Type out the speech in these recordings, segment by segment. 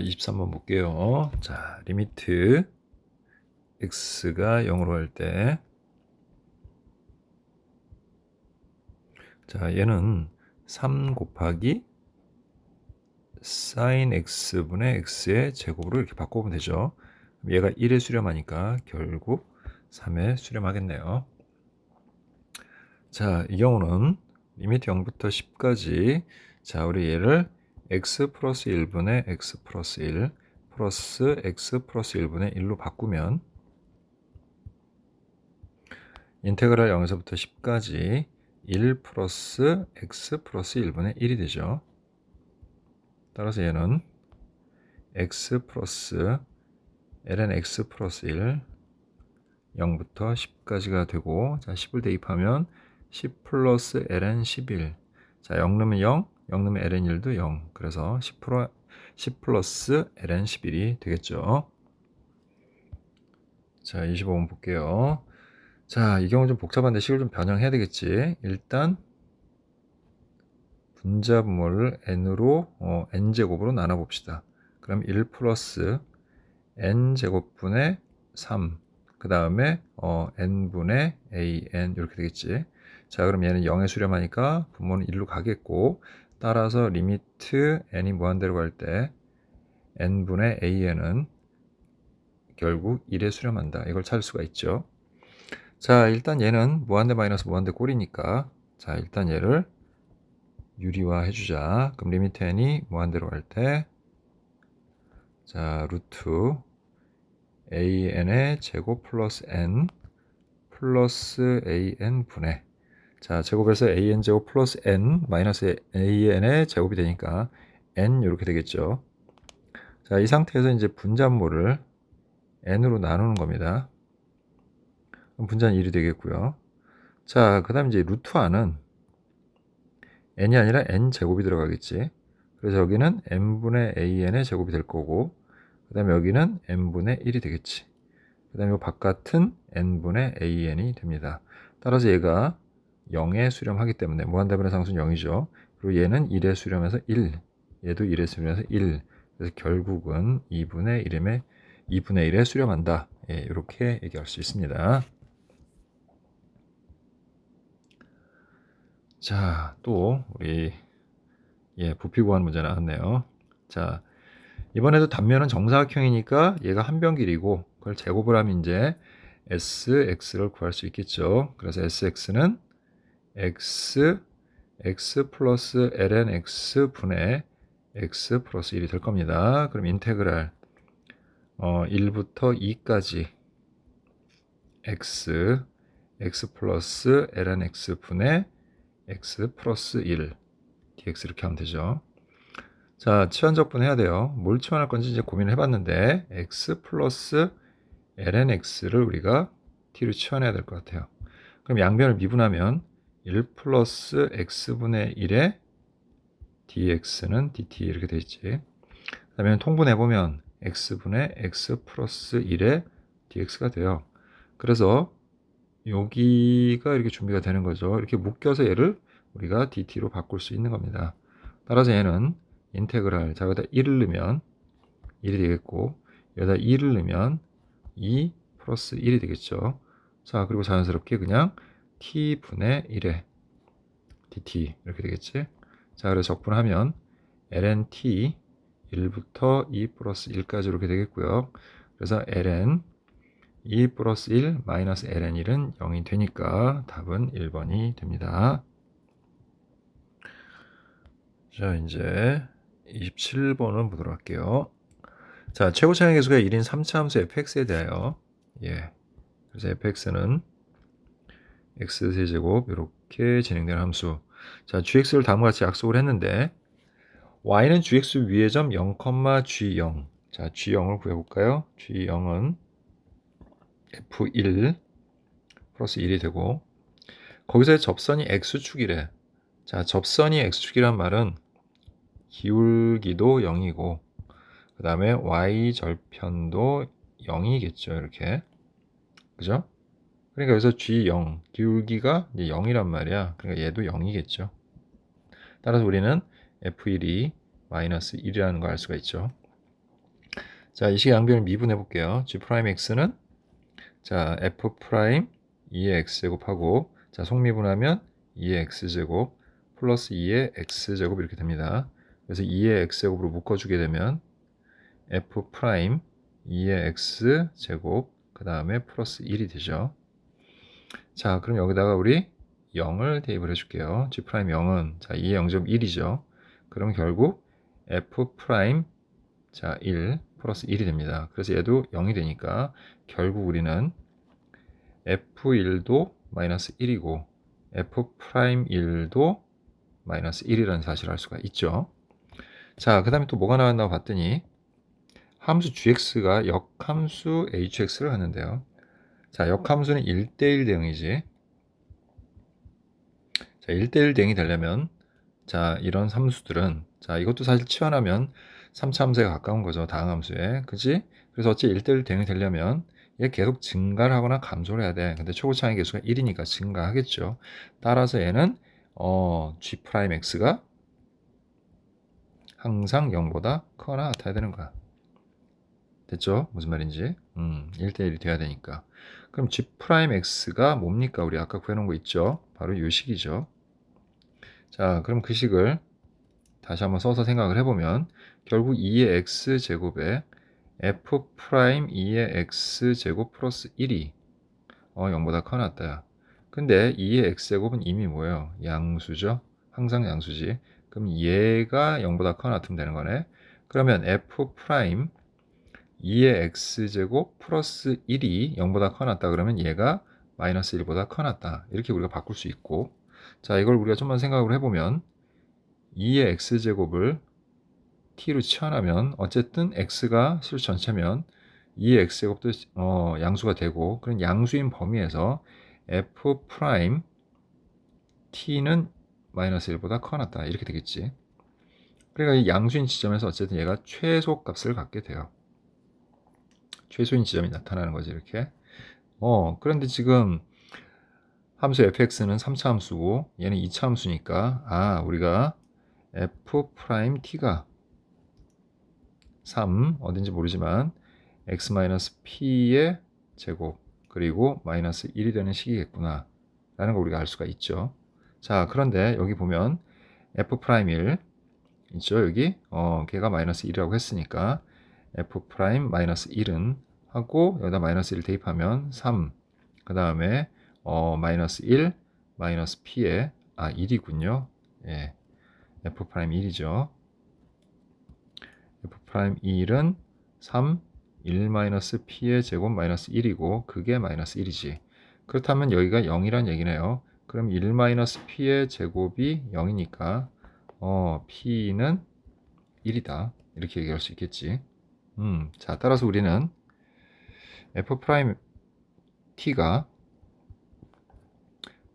23번 볼게요. 자, 리미트 x가 0으로 할 때, 자, 얘는 3 곱하기 sin x분의 x의 제곱으로 이렇게 바꿔보면 되죠. 얘가 1에 수렴하니까 결국 3에 수렴하겠네요. 자, 이 경우는 리미트 0부터 10까지, 자, 우리 얘를 x 플러스 1분의 x 플러스 1 플러스 x 플러스 1분의 1로 바꾸면 인테그랄 0에서부터 10까지 1 플러스 x 플러스 1분의 1이 되죠. 따라서 얘는 x 플러스 ln x 플러스 1 0부터 10까지가 되고, 자, 10을 대입하면 10 플러스 ln 11, 자, 0 넣으면 0, 0 넣으면 ln 1도 0, 그래서 10 플러스 ln 11이 되겠죠. 자, 25번 볼게요. 자, 이 경우 좀 복잡한데 식을 좀 변형해야 되겠지. 일단 분자분모를 n으로 n제곱으로 나눠봅시다. 그럼 1 플러스 n제곱분의 3, 그 다음에 n분의 an 이렇게 되겠지. 자, 그럼 얘는 0에 수렴하니까 분모는 1로 가겠고, 따라서 리미트 n이 무한대로 갈 때 n분의 an은 결국 1에 수렴한다. 이걸 찾을 수가 있죠. 자, 일단 얘는 무한대 마이너스 무한대 꼴이니까, 자, 일단 얘를 유리화 해주자. 그럼 리미트 n이 무한대로 갈 때, 자, 루트 an의 제곱 플러스 n 플러스 an 분의, 자, 제곱에서 an 제곱 플러스 n 마이너스 an의 제곱이 되니까 n 이렇게 되겠죠. 자, 이 상태에서 이제 분자분모를 n으로 나누는 겁니다. 그럼 분자는 1이 되겠고요. 자, 그 다음 이제 루트 안은 n이 아니라 n 제곱이 들어가겠지. 그래서 여기는 n분의 an의 제곱이 될 거고, 그 다음에 여기는 n분의 1이 되겠지. 그 다음에 바깥은 n분의 an이 됩니다. 따라서 얘가 0에 수렴하기 때문에 무한대분의 상수는 0이죠. 그리고 얘는 1에 수렴해서 1, 얘도 1에 수렴해서 1. 그래서 결국은 2분의 1에 수렴한다. 예, 이렇게 얘기할 수 있습니다. 자, 또 우리 부피 구하는 문제 나왔네요. 자, 이번에도 단면은 정사각형이니까 얘가 한 변 길이고, 그걸 제곱을 하면 이제 sx를 구할 수 있겠죠. 그래서 sx는 x 플러스 ln x 분의 x 플러스 1이 될 겁니다. 그럼 인테그랄 1부터 2까지 x 플러스 ln x 분의 x 플러스 1 dx 이렇게 하면 되죠. 자, 치환적분 해야 돼요. 뭘 치환할 건지 이제 고민을 해봤는데 x 플러스 ln x를 우리가 t로 치환해야 될 것 같아요. 그럼 양변을 미분하면 1 플러스 x분의 1에 dx는 dt 이렇게 되어 있지. 그 다음에 통분해보면 x분의 x 플러스 1에 dx가 돼요. 그래서 여기가 이렇게 준비가 되는 거죠. 이렇게 묶여서 얘를 우리가 dt로 바꿀 수 있는 겁니다. 따라서 얘는 인테그랄, 자, 여기다 1을 넣으면 1이 되겠고, 여기다 2를 넣으면 2 플러스 1이 되겠죠. 자, 그리고 자연스럽게 그냥 t분의 1에 dt 이렇게 되겠지. 자, 그래서 적분하면 ln t 1부터 2 플러스 1까지 이렇게 되겠고요. 그래서 ln 2 플러스 1 마이너스 ln 1은 0이 되니까 답은 1번이 됩니다. 자, 이제 27번은 보도록 할게요. 자, 최고차항 계수가 1인 3차 함수 fx에 대하여, 그래서 fx는 x세제곱 이렇게 진행되는 함수. 자, gx를 다음과 같이 약속을 했는데 y는 gx 위의 점 0, g0. 자, g0을 구해볼까요? g0은 f1 플러스 1이 되고, 거기서 접선이 x축이래. 자, 접선이 x축이란 말은 기울기도 0이고, 그 다음에 y절편도 0이겠죠. 이렇게. 그죠? 그러니까 여기서 G0, 기울기가 이제 0이란 말이야. 그러니까 얘도 0이겠죠. 따라서 우리는 F1이 마이너스 1이라는 걸 알 수가 있죠. 자, 이 식의 양변을 미분해 볼게요. g 프라임 x는 자, f 프라임 2의 x제곱하고 자, 속미분하면 2의 x제곱 플러스 2의 x제곱 이렇게 됩니다. 그래서 2의 x제곱으로 묶어주게 되면 f 프라임 2의 x제곱 그 다음에 플러스 1이 되죠. 자, 그럼 여기다가 우리 0을 대입을 해줄게요. g 프라임 0은 자 2의 0.1이죠. 그럼 결국 f 프라임 자 1 플러스 1이 됩니다. 그래서 얘도 0이 되니까 결국 우리는 f1도 마이너스 1이고 f 프라임 1도 마이너스 1이라는 사실을 알 수가 있죠. 자, 그 다음에 또 뭐가 나왔나 봤더니 함수 gx가 역함수 hx를 하는데요. 자, 역함수는 1대1 대응이지. 자, 1대1 대응이 되려면 자, 이런 함수들은 자, 이것도 사실 치환하면 3차 함수에 가까운 거죠. 다항함수에. 그지? 그래서 어째 1대1 대응이 되려면 얘 계속 증가를 하거나 감소를 해야 돼. 근데 초고차항의 개수가 1이니까 증가하겠죠. 따라서 얘는 g 프라임 x가 항상 0보다 크거나 같아야 되는 거야. 됐죠? 무슨 말인지. 1대1이 돼야 되니까. 그럼 g 프라임 x가 뭡니까? 우리 아까 구해놓은 거 있죠? 바로 이 식이죠. 자, 그럼 그 식을 다시 한번 써서 생각을 해보면 결국 2의 x제곱에 f 프라임 2의 x제곱 플러스 1이 0보다 커놨다. 근데 2의 x제곱은 이미 뭐예요? 양수죠? 항상 양수지. 그럼 얘가 0보다 커놨으면 되는 거네. 그러면 f 프라임 2의 x제곱 플러스 1이 0보다 커놨다. 그러면 얘가 마이너스 1보다 커놨다. 이렇게 우리가 바꿀 수 있고 자, 이걸 우리가 좀만 생각을 해보면 2의 x제곱을 t로 치환하면 어쨌든 x가 실수 전체면 2의 x제곱도 양수가 되고 그런 양수인 범위에서 f 프라임 t는 마이너스 1보다 커놨다 이렇게 되겠지. 그러니까 이 양수인 지점에서 어쨌든 얘가 최소 값을 갖게 돼요. 최소인 지점이 나타나는 거지 이렇게. 그런데 지금 함수 fx는 3차 함수고 얘는 2차 함수니까 우리가 f 프라임 t가 3 어딘지 모르지만 x-p의 제곱 그리고 마이너스 1이 되는 식이겠구나 라는 걸 우리가 알 수가 있죠. 자, 그런데 여기 보면 f'1 있죠. 여기 걔가 마이너스 1이라고 했으니까 f' 마이너스 1은 하고 여기다 마이너스 1 대입하면 3 그 다음에 마이너스 1 마이너스 p의 1이군요. 예, f'1이죠. f'1은 3 1-p의 제곱 마이너스 1이고 그게 마이너스 1이지. 그렇다면 여기가 0이란 얘기네요. 그럼 1-p의 제곱이 0이니까 p는 1이다. 이렇게 얘기할 수 있겠지. 자, 따라서 우리는 f'(t가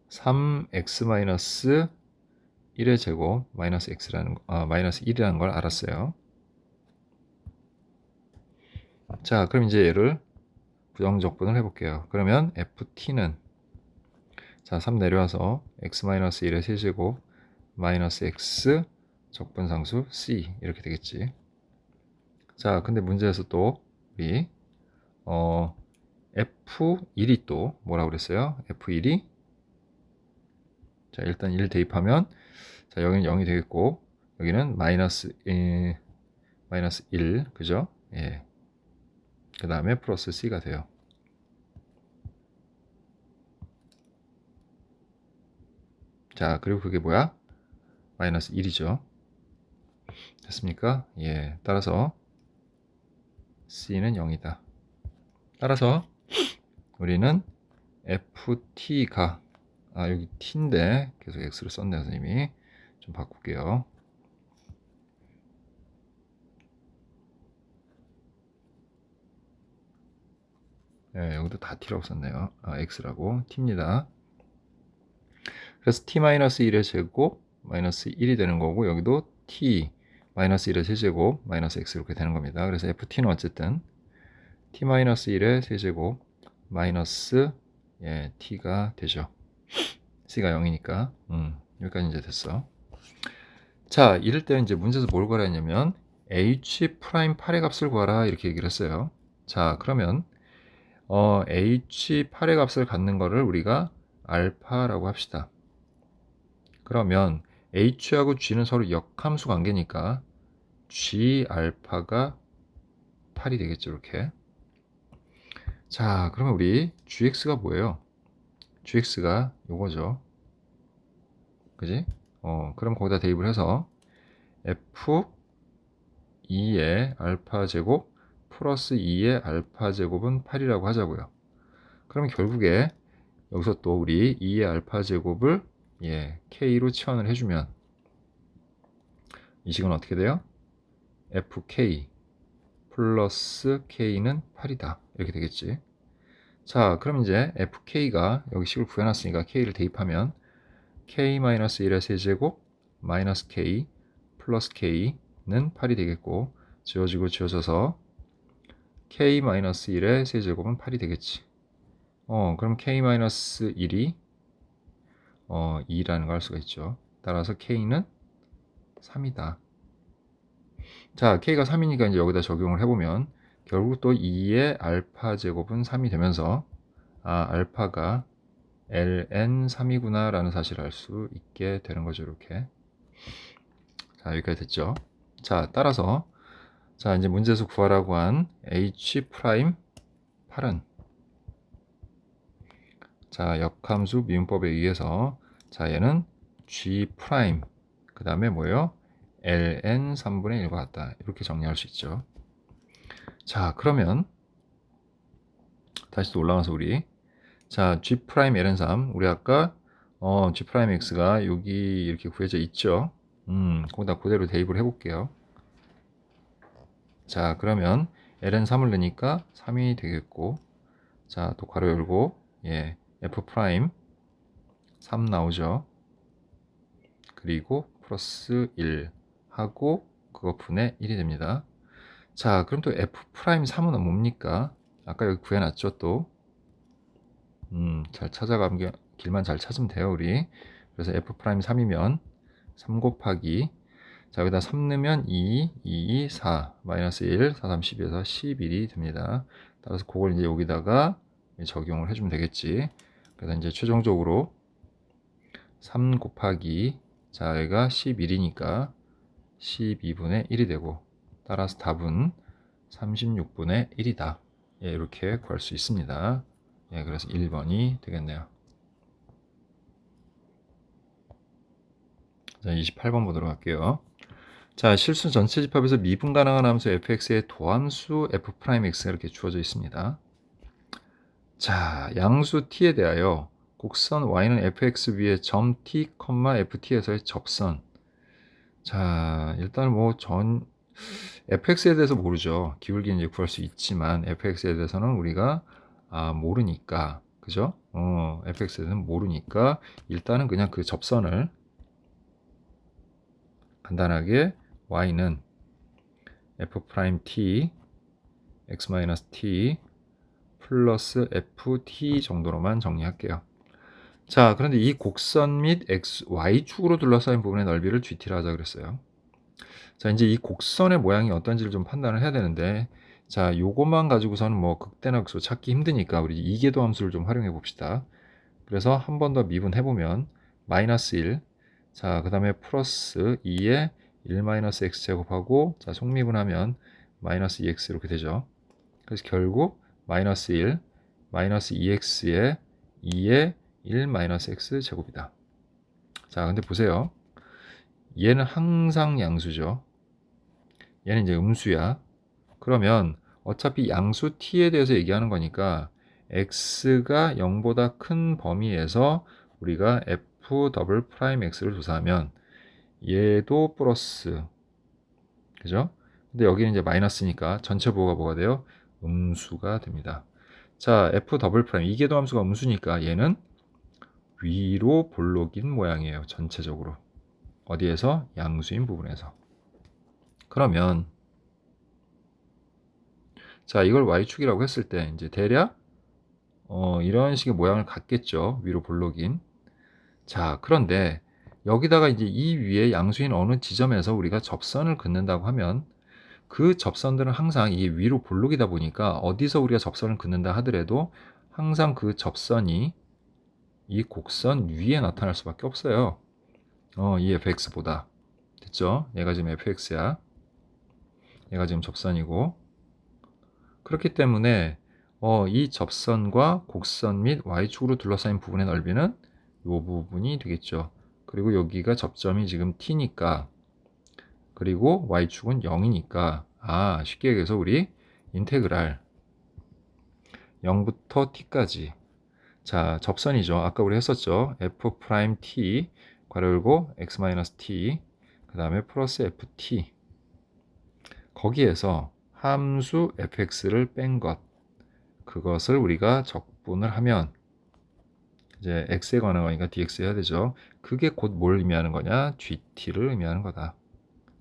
3x-1의 제곱 마이너스 x라는 마이너스 1이라는 걸 알았어요. 자, 그럼 이제 얘를 부정적분을 해볼게요. 그러면 ft는 자, 3 내려와서 x-1의 세제곱 마이너스 x 적분상수 c 이렇게 되겠지. 자, 근데 문제에서 또 우리 f1이 또 뭐라고 그랬어요? f1이 자, 일단 1 대입하면 자, 여기는 0이 되겠고 여기는 마이너스 1 그죠? 예. 그 다음에 플러스 c가 돼요. 자, 그리고 그게 뭐야? 마이너스 1이죠. 됐습니까? 예. 따라서 c는 0이다. 따라서 우리는 ft가 여기 t인데 계속 x를 썼네요, 선생님이. 좀 바꿀게요. 네, 여기도 다 t라고 썼네요. x라고 t입니다. 그래서 t-1의 제곱 마이너스 1이 되는 거고 여기도 t 마이너스 1의 세제곱 마이너스 x 이렇게 되는 겁니다. 그래서 ft는 어쨌든 t-1의 세제곱 마이너스 t가 되죠. c가 0이니까 여기까지 이제 됐어. 자, 이럴 때 이제 문제에서 뭘 구하라 했냐면 h 프라임 8의 값을 구하라 이렇게 얘기를 했어요. 자, 그러면 h 8의 값을 갖는 거를 우리가 알파라고 합시다. 그러면 h하고 g는 서로 역함수 관계니까 g 알파가 8이 되겠죠, 이렇게. 자, 그러면 우리 gx가 뭐예요? gx가 요거죠. 그지? 그럼 거기다 대입을 해서 f2의 알파 제곱 플러스 2의 알파 제곱은 8이라고 하자고요. 그러면 결국에 여기서 또 우리 2의 알파 제곱을 k로 치환을 해주면 이 식은 어떻게 돼요? fk 플러스 k는 8이다 이렇게 되겠지. 자, 그럼 이제 fk가 여기 식을 구해놨으니까 k를 대입하면 k-1의 세제곱 마이너스 k 플러스 k는 8이 되겠고, 지워지고 지워져서 k-1의 세제곱은 8이 되겠지. 그럼 k-1이 2라는 걸 알 수가 있죠. 따라서 k는 3이다. 자, k가 3이니까 이제 여기다 적용을 해보면 결국 또 2의 알파 제곱은 3이 되면서 알파가 ln3이구나 라는 사실을 알 수 있게 되는 거죠. 이렇게. 자, 여기까지 됐죠. 자, 따라서 자, 이제 문제에서 구하라고 한 h 프라임 8은 자, 역함수 미분법에 의해서 자, 얘는 g 프라임 그 다음에 뭐예요? ln 3분의 1과 같다. 이렇게 정리할 수 있죠. 자, 그러면 다시 또 올라가서 우리 자, g 프라임 ln 3 우리 아까 g 프라임 x가 여기 이렇게 구해져 있죠. 거기다 그대로 대입을 해볼게요. 자, 그러면 ln 3을 넣으니까 3이 되겠고, 자, 또 괄호 열고 f 프라임 3 나오죠. 그리고 플러스 1 하고 그거 분의 1이 됩니다. 자, 그럼 또 f 프라임 3은 뭡니까? 아까 여기 구해놨죠, 또. 잘 찾아가면 길만 잘 찾으면 돼요, 우리. 그래서 f 프라임 3이면 3 곱하기 자, 여기다 3 넣으면 2, 2, 4, 마이너스 1, 4, 3, 12에서 11이 됩니다. 따라서 그걸 이제 여기다가 적용을 해주면 되겠지. 그래서 이제 최종적으로 3 곱하기 자, 여기가 11이니까 12분의 1이 되고, 따라서 답은 36분의 1이다. 이렇게 구할 수 있습니다. 그래서 1번이 되겠네요. 자, 28번 보도록 할게요. 자, 실수 전체 집합에서 미분 가능한 함수 fx의 도함수 f'x가 이렇게 주어져 있습니다. 자, 양수 t에 대하여 곡선 y는 fx 위에 점 t, ft에서의 접선. 자, 일단 뭐 fx에 대해서 모르죠. 기울기 이제 구할 수 있지만 fx에 대해서는 우리가 모르니까, 그죠? fx에 대해서는 모르니까 일단은 그냥 그 접선을 간단하게 y는 f'(t) x-t 플러스 ft 정도로만 정리할게요. 자, 그런데 이 곡선 및 y축으로 둘러싸인 부분의 넓이를 gt라 하자 그랬어요. 자, 이제 이 곡선의 모양이 어떤지를 좀 판단을 해야 되는데, 자, 요것만 가지고서는 뭐 극대나 극소 찾기 힘드니까 우리 이계도 함수를 좀 활용해 봅시다. 그래서 한 번 더 미분해보면 마이너스 1, 자, 그 다음에 플러스 2에 1-x 제곱하고, 자, 속미분하면 마이너스 2x 이렇게 되죠. 그래서 결국 마이너스 1, 마이너스 2x에 2에 1-x 제곱이다. 자, 근데 보세요. 얘는 항상 양수죠. 얘는 이제 음수야. 그러면 어차피 양수 t에 대해서 얘기하는 거니까 x가 0보다 큰 범위에서 우리가 f''x를 조사하면 얘도 플러스, 그죠? 근데 여기는 이제 마이너스니까 전체 부호가 뭐가 돼요? 음수가 됩니다. 자, f'' 이계도 함수가 음수니까 얘는 위로 볼록인 모양이에요. 전체적으로. 어디에서? 양수인 부분에서. 그러면 자, 이걸 y축이라고 했을 때 이제 대략 이런 식의 모양을 갖겠죠. 위로 볼록인. 자, 그런데 여기다가 이제 이 위에 양수인 어느 지점에서 우리가 접선을 긋는다고 하면, 그 접선들은 항상 이게 위로 볼록이다 보니까 어디서 우리가 접선을 긋는다 하더라도 항상 그 접선이 이 곡선 위에 나타날 수밖에 없어요. 이 fx보다. 됐죠? 얘가 지금 fx야. 얘가 지금 접선이고. 그렇기 때문에 이 접선과 곡선 및 y축으로 둘러싸인 부분의 넓이는 이 부분이 되겠죠. 그리고 여기가 접점이 지금 t니까, 그리고 y축은 0이니까, 쉽게 얘기해서 우리 인테그랄 0부터 t까지, 자, 접선이죠. 아까 우리 했었죠. f'(t) 괄호 열고 x-t 그 다음에 플러스 ft, 거기에서 함수 fx를 뺀 것, 그것을 우리가 적분을 하면 이제 x에 관한 거니까 dx 해야 되죠. 그게 곧 뭘 의미하는 거냐? gt를 의미하는 거다.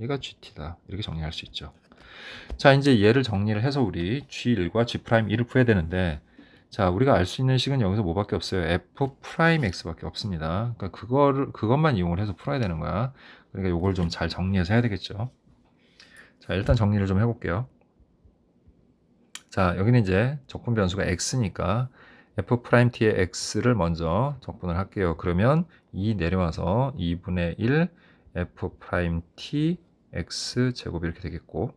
얘가 gt다. 이렇게 정리할 수 있죠. 자, 이제 얘를 정리를 해서 우리 g1과 g'1을 풀어야 되는데, 자, 우리가 알 수 있는 식은 여기서 뭐밖에 없어요? f'x밖에 없습니다. 그러니까 그것만 이용을 해서 풀어야 되는 거야. 그러니까 요걸 좀 잘 정리해서 해야 되겠죠. 자, 일단 정리를 좀 해볼게요. 자, 여기는 이제 적분 변수가 x니까 f't의 x를 먼저 적분을 할게요. 그러면 2 내려와서 2분의 1 f't x 제곱 이렇게 되겠고,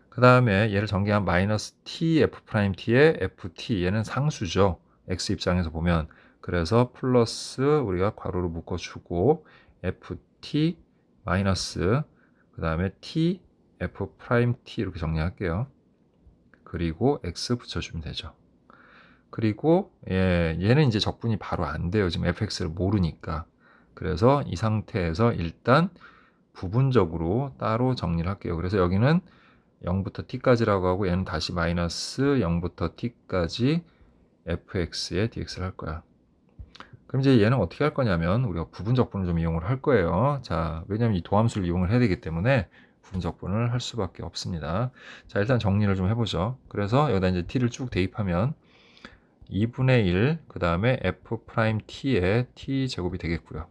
그 다음에 얘를 전개한 마이너스 t f't의 ft, 얘는 상수죠. x 입장에서 보면. 그래서 플러스 우리가 괄호로 묶어주고 ft 마이너스 그 다음에 t f't 이렇게 정리할게요. 그리고 x 붙여주면 되죠. 그리고 얘는 이제 적분이 바로 안 돼요. 지금 fx를 모르니까. 그래서 이 상태에서 일단 부분적으로 따로 정리를 할게요. 그래서 여기는 0부터 t까지라고 하고, 얘는 다시 마이너스 0부터 t까지 fx의 dx를 할 거야. 그럼 이제 얘는 어떻게 할 거냐면 우리가 부분적분을 좀 이용을 할 거예요. 자, 왜냐면 이 도함수를 이용을 해야 되기 때문에 부분적분을 할 수밖에 없습니다. 자, 일단 정리를 좀 해보죠. 그래서 여기다 이제 t를 쭉 대입하면 2분의 1, 그 다음에 f't의 t 제곱이 되겠고요.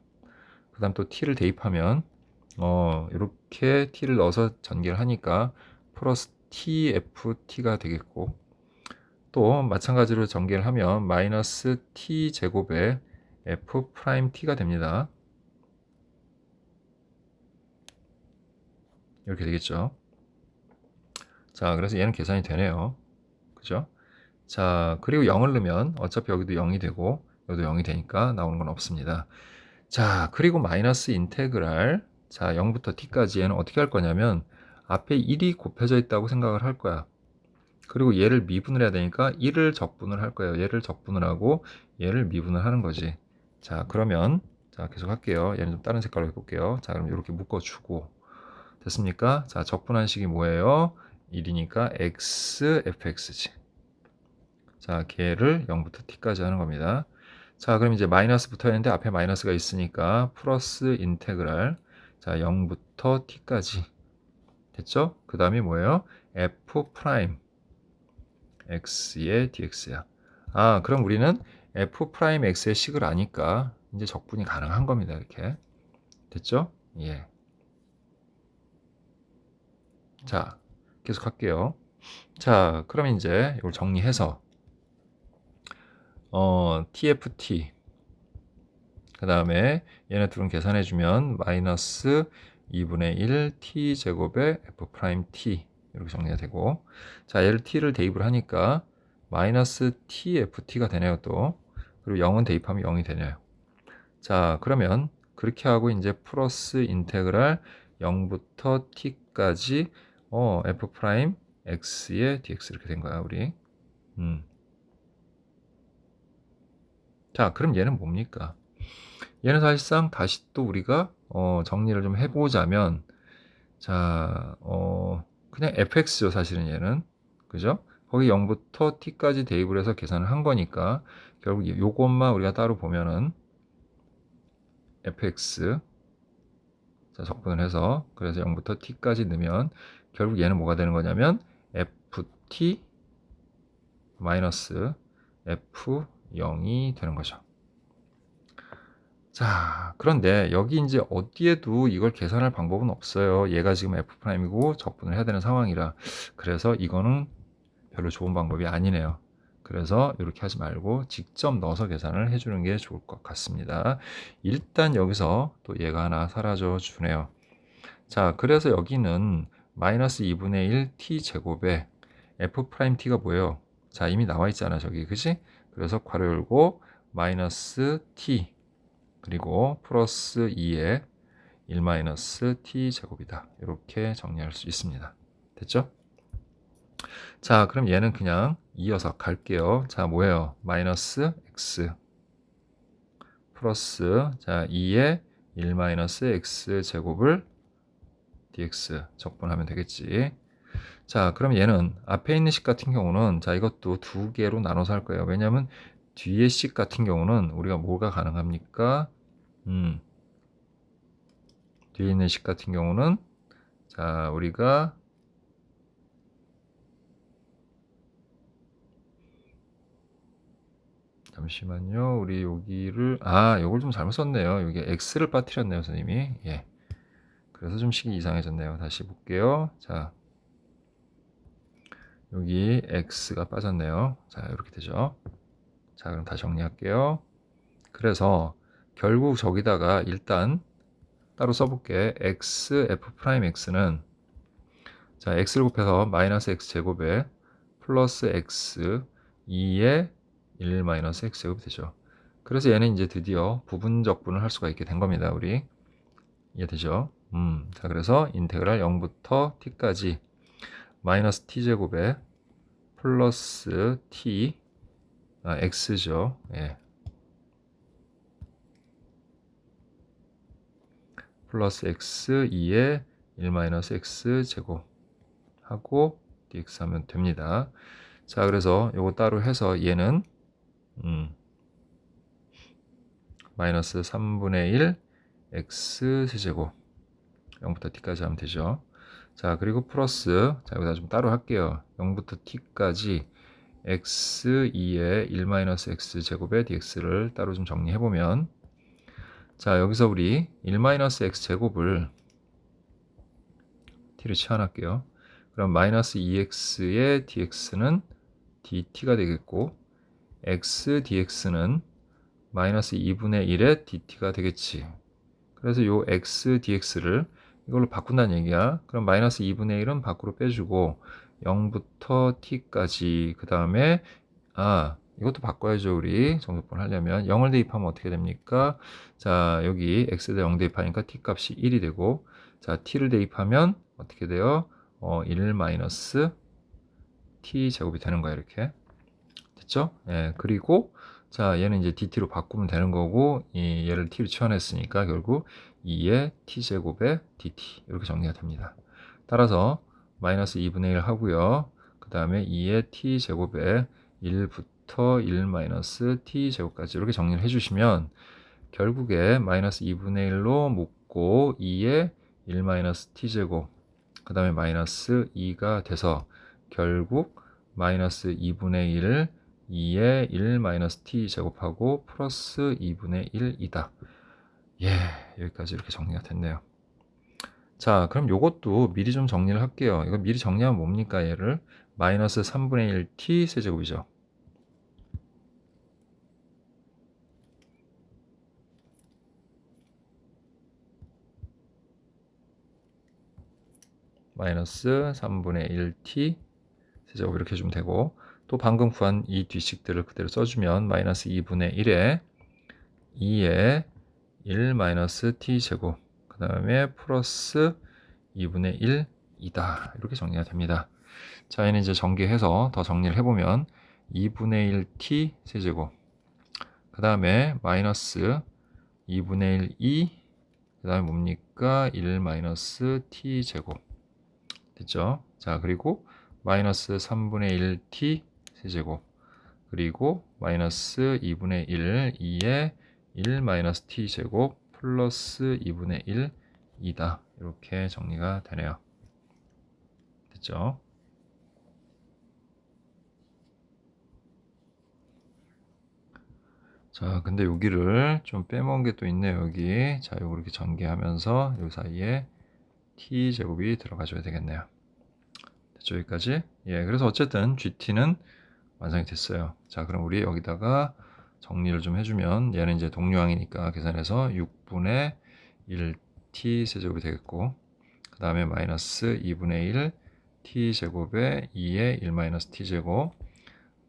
그 다음 또 t를 대입하면 이렇게 t를 넣어서 전개를 하니까 플러스 tft가 되겠고, 또 마찬가지로 전개를 하면 마이너스 t 제곱에 f't가 됩니다. 이렇게 되겠죠. 자, 그래서 얘는 계산이 되네요. 그죠? 자, 그리고 0을 넣으면 어차피 여기도 0이 되고 여기도 0이 되니까 나오는 건 없습니다. 자, 그리고 마이너스 인테그랄, 자, 0부터 t까지 얘는 어떻게 할 거냐면 앞에 1이 곱해져 있다고 생각을 할 거야. 그리고 얘를 미분을 해야 되니까 1을 적분을 할 거예요. 얘를 적분을 하고 얘를 미분을 하는 거지. 자, 그러면 자, 계속 할게요. 얘는 좀 다른 색깔로 해볼게요. 자, 그럼 이렇게 묶어주고, 됐습니까? 자, 적분한 식이 뭐예요? 1이니까 x fx지. 자, 걔를 0부터 t까지 하는 겁니다. 자, 그럼 이제 마이너스 붙어야 하는데 앞에 마이너스가 있으니까 플러스 인테그랄, 자, 0부터 t까지. 됐죠? 그 다음이 뭐예요? f 프라임 x의 dx야. 그럼 우리는 f 프라임 x의 식을 아니까 이제 적분이 가능한 겁니다. 이렇게. 됐죠? 예. 자, 계속 할게요. 자, 그럼 이제 이걸 정리해서 tft, 그 다음에 얘네 둘은 계산해주면 마이너스 2분의 1 t 제곱의 f't 이렇게 정리가 되고, 자, 얘를 t를 대입을 하니까 마이너스 tft가 되네요. 또 그리고 0은 대입하면 0이 되네요. 자, 그러면 그렇게 하고 이제 플러스 인테그랄 0부터 t까지 f 프라임 x의 dx 이렇게 된 거야, 우리. 자, 그럼 얘는 뭡니까? 얘는 사실상 다시 또 우리가 정리를 좀 해보자면, 자, 그냥 fx죠, 사실은 얘는. 그죠? 거기 0부터 t까지 대입을 해서 계산을 한 거니까 결국 요것만 우리가 따로 보면은 fx, 자, 적분을 해서, 그래서 0부터 t까지 넣으면 결국 얘는 뭐가 되는 거냐면 ft 마이너스 f0이 되는 거죠. 자, 그런데 여기 이제 어디에도 이걸 계산할 방법은 없어요. 얘가 지금 F'이고 적분을 해야 되는 상황이라. 그래서 이거는 별로 좋은 방법이 아니네요. 그래서 이렇게 하지 말고 직접 넣어서 계산을 해주는 게 좋을 것 같습니다. 일단 여기서 또 얘가 하나 사라져 주네요. 자, 그래서 여기는 마이너스 2분의 1 t 제곱에 F'T가 뭐예요? 자, 이미 나와 있잖아, 저기. 그지? 그래서 괄호 열고 마이너스 t 그리고 플러스 2에 1 마이너스 t 제곱이다. 이렇게 정리할 수 있습니다. 됐죠? 자, 그럼 얘는 그냥 이어서 갈게요. 자, 뭐예요? 마이너스 x 플러스 자 2에 1 마이너스 x 제곱을 dx 적분하면 되겠지. 자, 그럼 얘는 앞에 있는 식 같은 경우는 자 이것도 두 개로 나눠서 할 거예요. 왜냐하면 뒤에 식 같은 경우는 우리가 뭐가 가능합니까? 뒤에 있는 식 같은 경우는 자 우리가 잠시만요. 우리 여기를 요걸 좀 잘못 썼네요. 여기 x를 빠뜨렸네요, 선생님이. 예. 그래서 좀 식이 이상해졌네요. 다시 볼게요. 자, 여기 x가 빠졌네요. 자, 이렇게 되죠. 자, 그럼 다시 정리할게요. 그래서 결국 저기다가 일단 따로 써볼게. x f'x는 자 x를 곱해서 마이너스 x 제곱에 플러스 x 2에 1 마이너스 x 제곱이 되죠. 그래서 얘는 이제 드디어 부분적분을 할 수가 있게 된 겁니다. 우리 이해되죠? 자 그래서 인테그랄 0부터 t까지 마이너스 t 제곱에 플러스 t x죠. 예. 플러스 x 2에 1 마이너스 x 제곱 하고 dx 하면 됩니다. 자 그래서 요거 따로 해서 얘는 마이너스 3분의 1 x 세제곱 0부터 t까지 하면 되죠. 자 그리고 플러스 자 여기다 좀 따로 할게요. 0부터 t까지 x2에 1 마이너스 x 제곱의 dx를 따로 좀 정리해보면 자 여기서 우리 1 마이너스 x 제곱을 t를 치환할게요. 그럼 마이너스 2x의 dx는 dt가 되겠고 x dx는 마이너스 2분의 1의 dt가 되겠지. 그래서 요 x dx를 이걸로 바꾼다는 얘기야. 그럼 마이너스 2분의 1은 밖으로 빼주고 0부터 t까지 그 다음에 이것도 바꿔야죠. 우리 정석분 하려면 0을 대입하면 어떻게 됩니까? 자 여기 x에다 0 대입하니까 t 값이 1이 되고 자 t를 대입하면 어떻게 돼요? 1 마이너스 t 제곱이 되는 거야 이렇게. 됐죠? 예, 그리고 자 얘는 이제 dt로 바꾸면 되는 거고 얘를 t로 치환했으니까 결국 2의 t제곱에 dt 이렇게 정리가 됩니다. 따라서 마이너스 2분의 1 하고요. 그 다음에 2의 t제곱에 1부터 1 마이너스 t제곱까지 이렇게 정리를 해주시면 결국에 마이너스 2분의 1로 묶고 2의 1 마이너스 t제곱 그 다음에 마이너스 2가 돼서 결국 마이너스 2분의 1을 2의 1 마이너스 t 제곱하고 플러스 2분의 1이다. 예, 여기까지 이렇게 정리가 됐네요. 자, 그럼 요것도 미리 좀 정리를 할게요. 이거 미리 정리하면 뭡니까? 얘를 마이너스 3분의 1 t 세제곱이죠. 마이너스 3분의 1 t 세제곱 이렇게 해주면 되고 또 방금 구한 이 뒷식들을 그대로 써주면 마이너스 2분의 1에 2에 1 마이너스 t 제곱 그 다음에 플러스 2분의 1이다. 이렇게 정리가 됩니다. 자, 얘는 이제 전개해서 더 정리를 해보면 2분의 1 t 세제곱 그 다음에 마이너스 2분의 1 2 그 다음에 뭡니까? 1 마이너스 t 제곱 됐죠? 자, 그리고 마이너스 3분의 1 t 세제곱 그리고 마이너스 2분의 1 2에 1 마이너스 t 제곱 플러스 2분의 1이다. 이렇게 정리가 되네요. 됐죠? 자, 근데 여기를 좀 빼먹은 게 또 있네요, 여기. 자, 요거 이렇게 전개하면서 요 사이에 t제곱이 들어가줘야 되겠네요. 됐죠, 여기까지? 예, 그래서 어쨌든 GT는 완성이 됐어요. 자, 그럼 우리 여기다가 정리를 좀 해주면 얘는 이제 동류항이니까 계산해서 6분의 1t 세제곱이 되겠고, 그 다음에 마이너스 2분의 1 t제곱에 2의 1 마이너스 t제곱,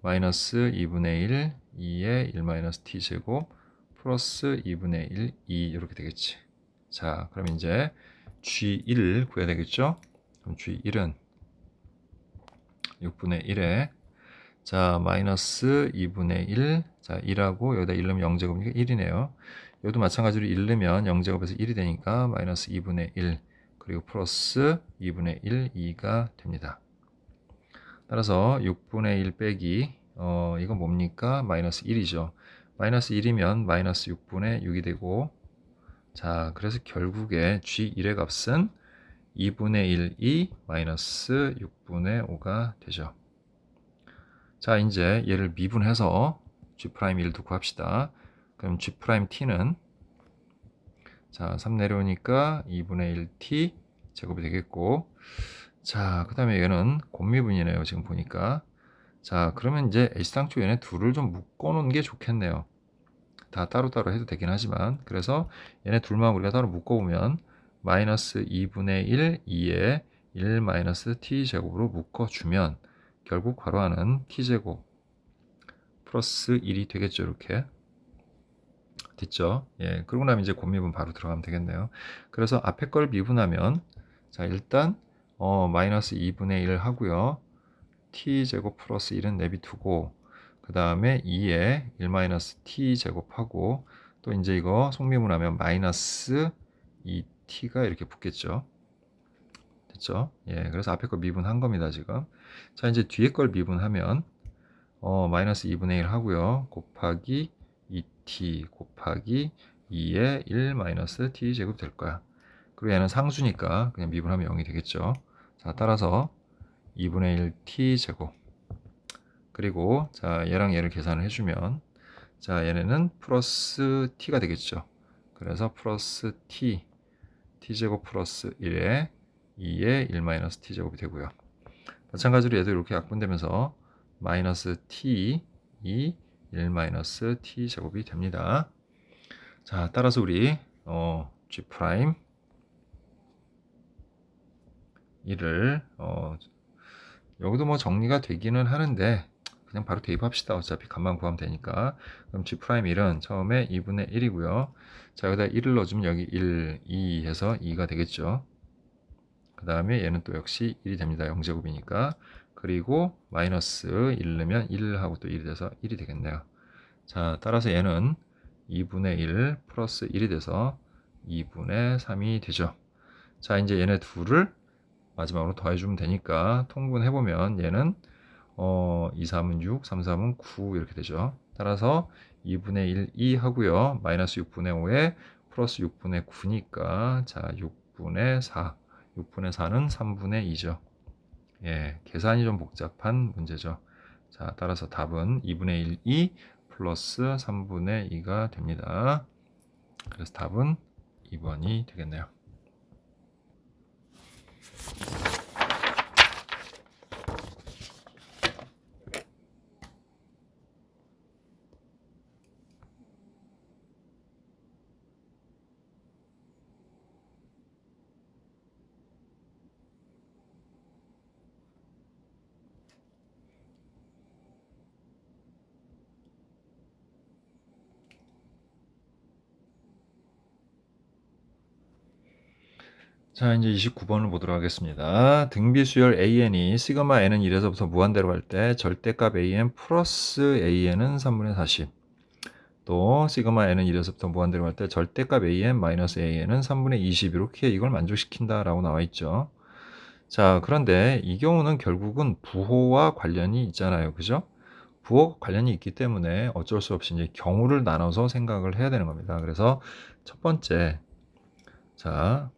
마이너스 2분의 1 2의 1 마이너스 t제곱 플러스 2분의 1 2 이렇게 되겠지. 자, 그럼 이제 G1 구해야 되겠죠? 그럼 G1은 6분의 1에 자, 마이너스 2분의 1. 자, 1하고 여기다 1 넣으면 0제곱이니까 1이네요. 여기도 마찬가지로 1 넣으면 0제곱에서 1이 되니까 마이너스 2분의 1 그리고 플러스 2분의 1, 2가 됩니다. 따라서 6분의 1 빼기 이건 뭡니까? 마이너스 1이죠. 마이너스 1이면 마이너스 6분의 6이 되고 자, 그래서 결국에 G1의 값은 2분의 1, 2 마이너스 6분의 5가 되죠. 자, 이제 얘를 미분해서 G'1도 구합시다. 그럼 G't는 자, 3 내려오니까 2분의 1t 제곱이 되겠고 자, 그 다음에 얘는 곱미분이네요. 지금 보니까 자, 그러면 이제 H상초 얘네 둘을 좀 묶어 놓은 게 좋겠네요. 다 따로따로 해도 되긴 하지만 그래서 얘네 둘만 우리가 따로 묶어보면 마이너스 2분의 1, 2에 1 마이너스 t제곱으로 묶어주면 결국 괄호하는 t제곱 플러스 1이 되겠죠. 이렇게 됐죠. 예, 그러고 나면 이제 곱미분 바로 들어가면 되겠네요. 그래서 앞에 걸 미분하면 자, 일단 마이너스 2분의 1 하고요. t제곱 플러스 1은 내비두고 그 다음에 2에 1 마이너스 t제곱하고 또 이제 이거 속미분하면 마이너스 2t가 이렇게 붙겠죠. 됐죠? 예, 그래서 앞에 거 미분한 겁니다, 지금. 자, 이제 뒤에 걸 미분하면 마이너스 2분의 1 하고요. 곱하기 2t 곱하기 2의 1 마이너스 t 제곱 될 거야. 그리고 얘는 상수니까 그냥 미분하면 0이 되겠죠. 자, 따라서 2분의 1 t 제곱 그리고 자, 얘랑 얘를 계산을 해주면 자, 얘네는 플러스 t가 되겠죠. 그래서 플러스 t제곱 플러스 1에 2의 1 마이너스 t제곱이 되고요. 마찬가지로 얘도 이렇게 약분되면서 마이너스 t 1 마이너스 t 제곱이 됩니다. 자, 따라서 우리 G 프라임 1을 여기도 뭐 정리가 되기는 하는데 그냥 바로 대입합시다. 어차피 값만 구하면 되니까. 그럼 G 프라임 1은 처음에 2분의 1이고요. 자, 여기다 1을 넣어주면 여기 1, 2 해서 2가 되겠죠. 그 다음에 얘는 또 역시 1이 됩니다. 0제곱이니까. 그리고 마이너스 1 넣으면 1하고 또 1이 돼서 1이 되겠네요. 자, 따라서 얘는 2분의 1 플러스 1이 돼서 2분의 3이 되죠. 자, 이제 얘네 둘을 마지막으로 더해주면 되니까 통분해보면 얘는 2, 3은 6, 3, 3은 9 이렇게 되죠. 따라서 2분의 1, 2 하고요. 마이너스 6분의 5에 플러스 6분의 9니까 자, 6분의 4. 6분의 4는 3분의 2죠. 예, 계산이 좀 복잡한 문제죠. 자, 따라서 답은 2분의 1, 2 플러스 3분의 2가 됩니다. 그래서 답은 2번이 되겠네요. 자, 이제 29번을 보도록 하겠습니다. 등비수열 AN이 시그마 N은 1에서부터 무한대로 갈 때 절대값 AN 플러스 AN은 3분의 40. 또 시그마 N은 1에서부터 무한대로 갈 때 절대값 AN 마이너스 AN은 3분의 20. 이렇게 이걸 만족시킨다라고 나와 있죠. 자, 그런데 이 경우는 결국은 부호와 관련이 있잖아요. 그죠? 부호가 관련이 있기 때문에 어쩔 수 없이 이제 경우를 나눠서 생각을 해야 되는 겁니다. 그래서 첫 번째, 자,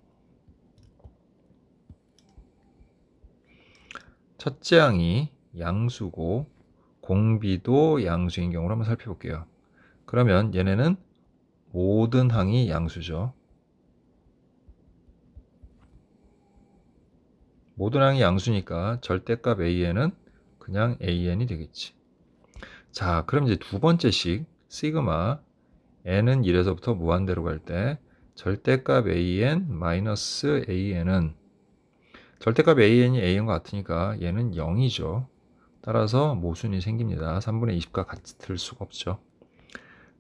첫째 항이 양수고 공비도 양수인 경우를 한번 살펴볼게요. 그러면 얘네는 모든 항이 양수죠. 모든 항이 양수니까 절대값 an은 그냥 an이 되겠지. 자, 그럼 이제 두 번째식 시그마 n은 1에서부터 무한대로 갈 때 절대값 an 마이너스 an은 절대값 an이 an과 같으니까 얘는 0이죠. 따라서 모순이 생깁니다. 3분의 20과 같을 수가 없죠.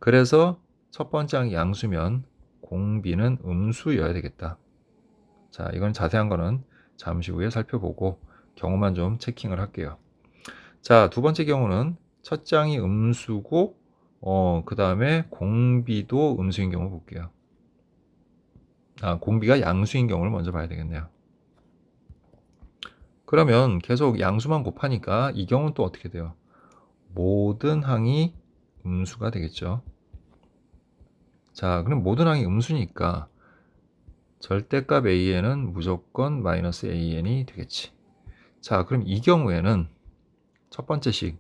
그래서 첫 번째 항이 양수면 공비는 음수여야 되겠다. 자, 이건 자세한 거는 잠시 후에 살펴보고 경우만 좀 체킹을 할게요. 자, 두 번째 경우는 첫 장이 음수고 그 다음에 공비도 음수인 경우 볼게요. 공비가 양수인 경우를 먼저 봐야 되겠네요. 그러면 계속 양수만 곱하니까 이 경우는 또 어떻게 돼요? 모든 항이 음수가 되겠죠. 자, 그럼 모든 항이 음수니까 절대값 an은 무조건 마이너스 an이 되겠지. 자, 그럼 이 경우에는 첫 번째 식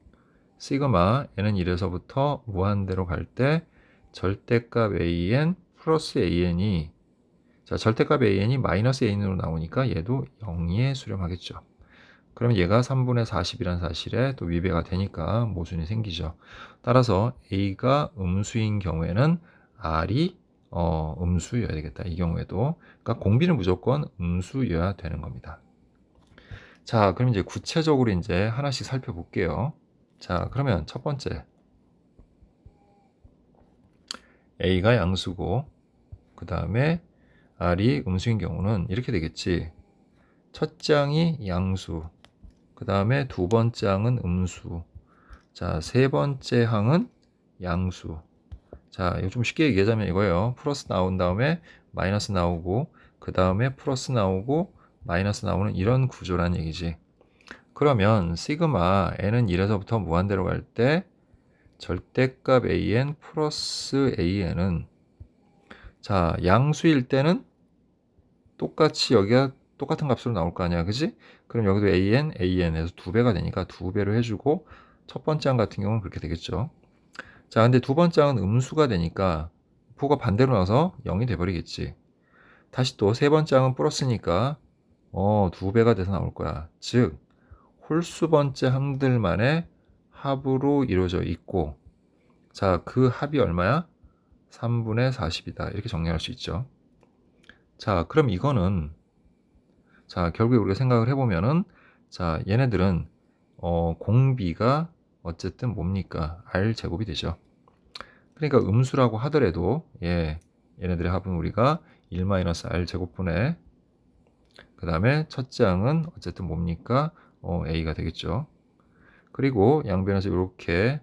시그마 n은 1에서부터 무한대로 갈 때 절대값 an 플러스 an이 자, 절대값 an이 마이너스 an으로 나오니까 얘도 0에 수렴하겠죠. 그럼 얘가 3분의 40이라는 사실에 또 위배가 되니까 모순이 생기죠. 따라서 a가 음수인 경우에는 r이 음수여야 되겠다. 이 경우에도. 그러니까 공비는 무조건 음수여야 되는 겁니다. 자, 그럼 이제 구체적으로 이제 하나씩 살펴볼게요. 자, 그러면 첫 번째 a가 양수고 그 다음에 r이 음수인 경우는 이렇게 되겠지. 첫 장이 양수, 그 다음에 두 번째 항은 음수, 자, 세 번째 항은 양수. 자, 이거 좀 쉽게 얘기하자면 이거예요. 플러스 나온 다음에 마이너스 나오고 그 다음에 플러스 나오고 마이너스 나오는 이런 구조란 얘기지. 그러면 시그마 n은 1에서부터 무한대로 갈 때 절대값 an 플러스 an은 자, 양수일 때는 똑같이 여기가 똑같은 값으로 나올 거 아니야, 그지? 그럼 여기도 an에서 2배가 되니까 2배로 해주고 첫 번째 항 같은 경우는 그렇게 되겠죠. 자, 근데 두 번째 항은 음수가 되니까 부호가 반대로 나와서 0이 돼버리겠지. 다시 또 세 번째 항은 플러스니까 2배가 돼서 나올 거야. 즉 홀수 번째 항들만의 합으로 이루어져 있고 자, 그 합이 얼마야? 3분의 40이다. 이렇게 정리할 수 있죠. 자, 그럼 이거는 자, 결국에 우리가 생각을 해보면은 자, 얘네들은 공비가 어쨌든 뭡니까? r 제곱이 되죠. 그러니까 음수라고 하더라도 얘네들의 합은 우리가 1-r 제곱분의 그 다음에 첫째 항은 어쨌든 뭡니까? a가 되겠죠. 그리고 양변에서 이렇게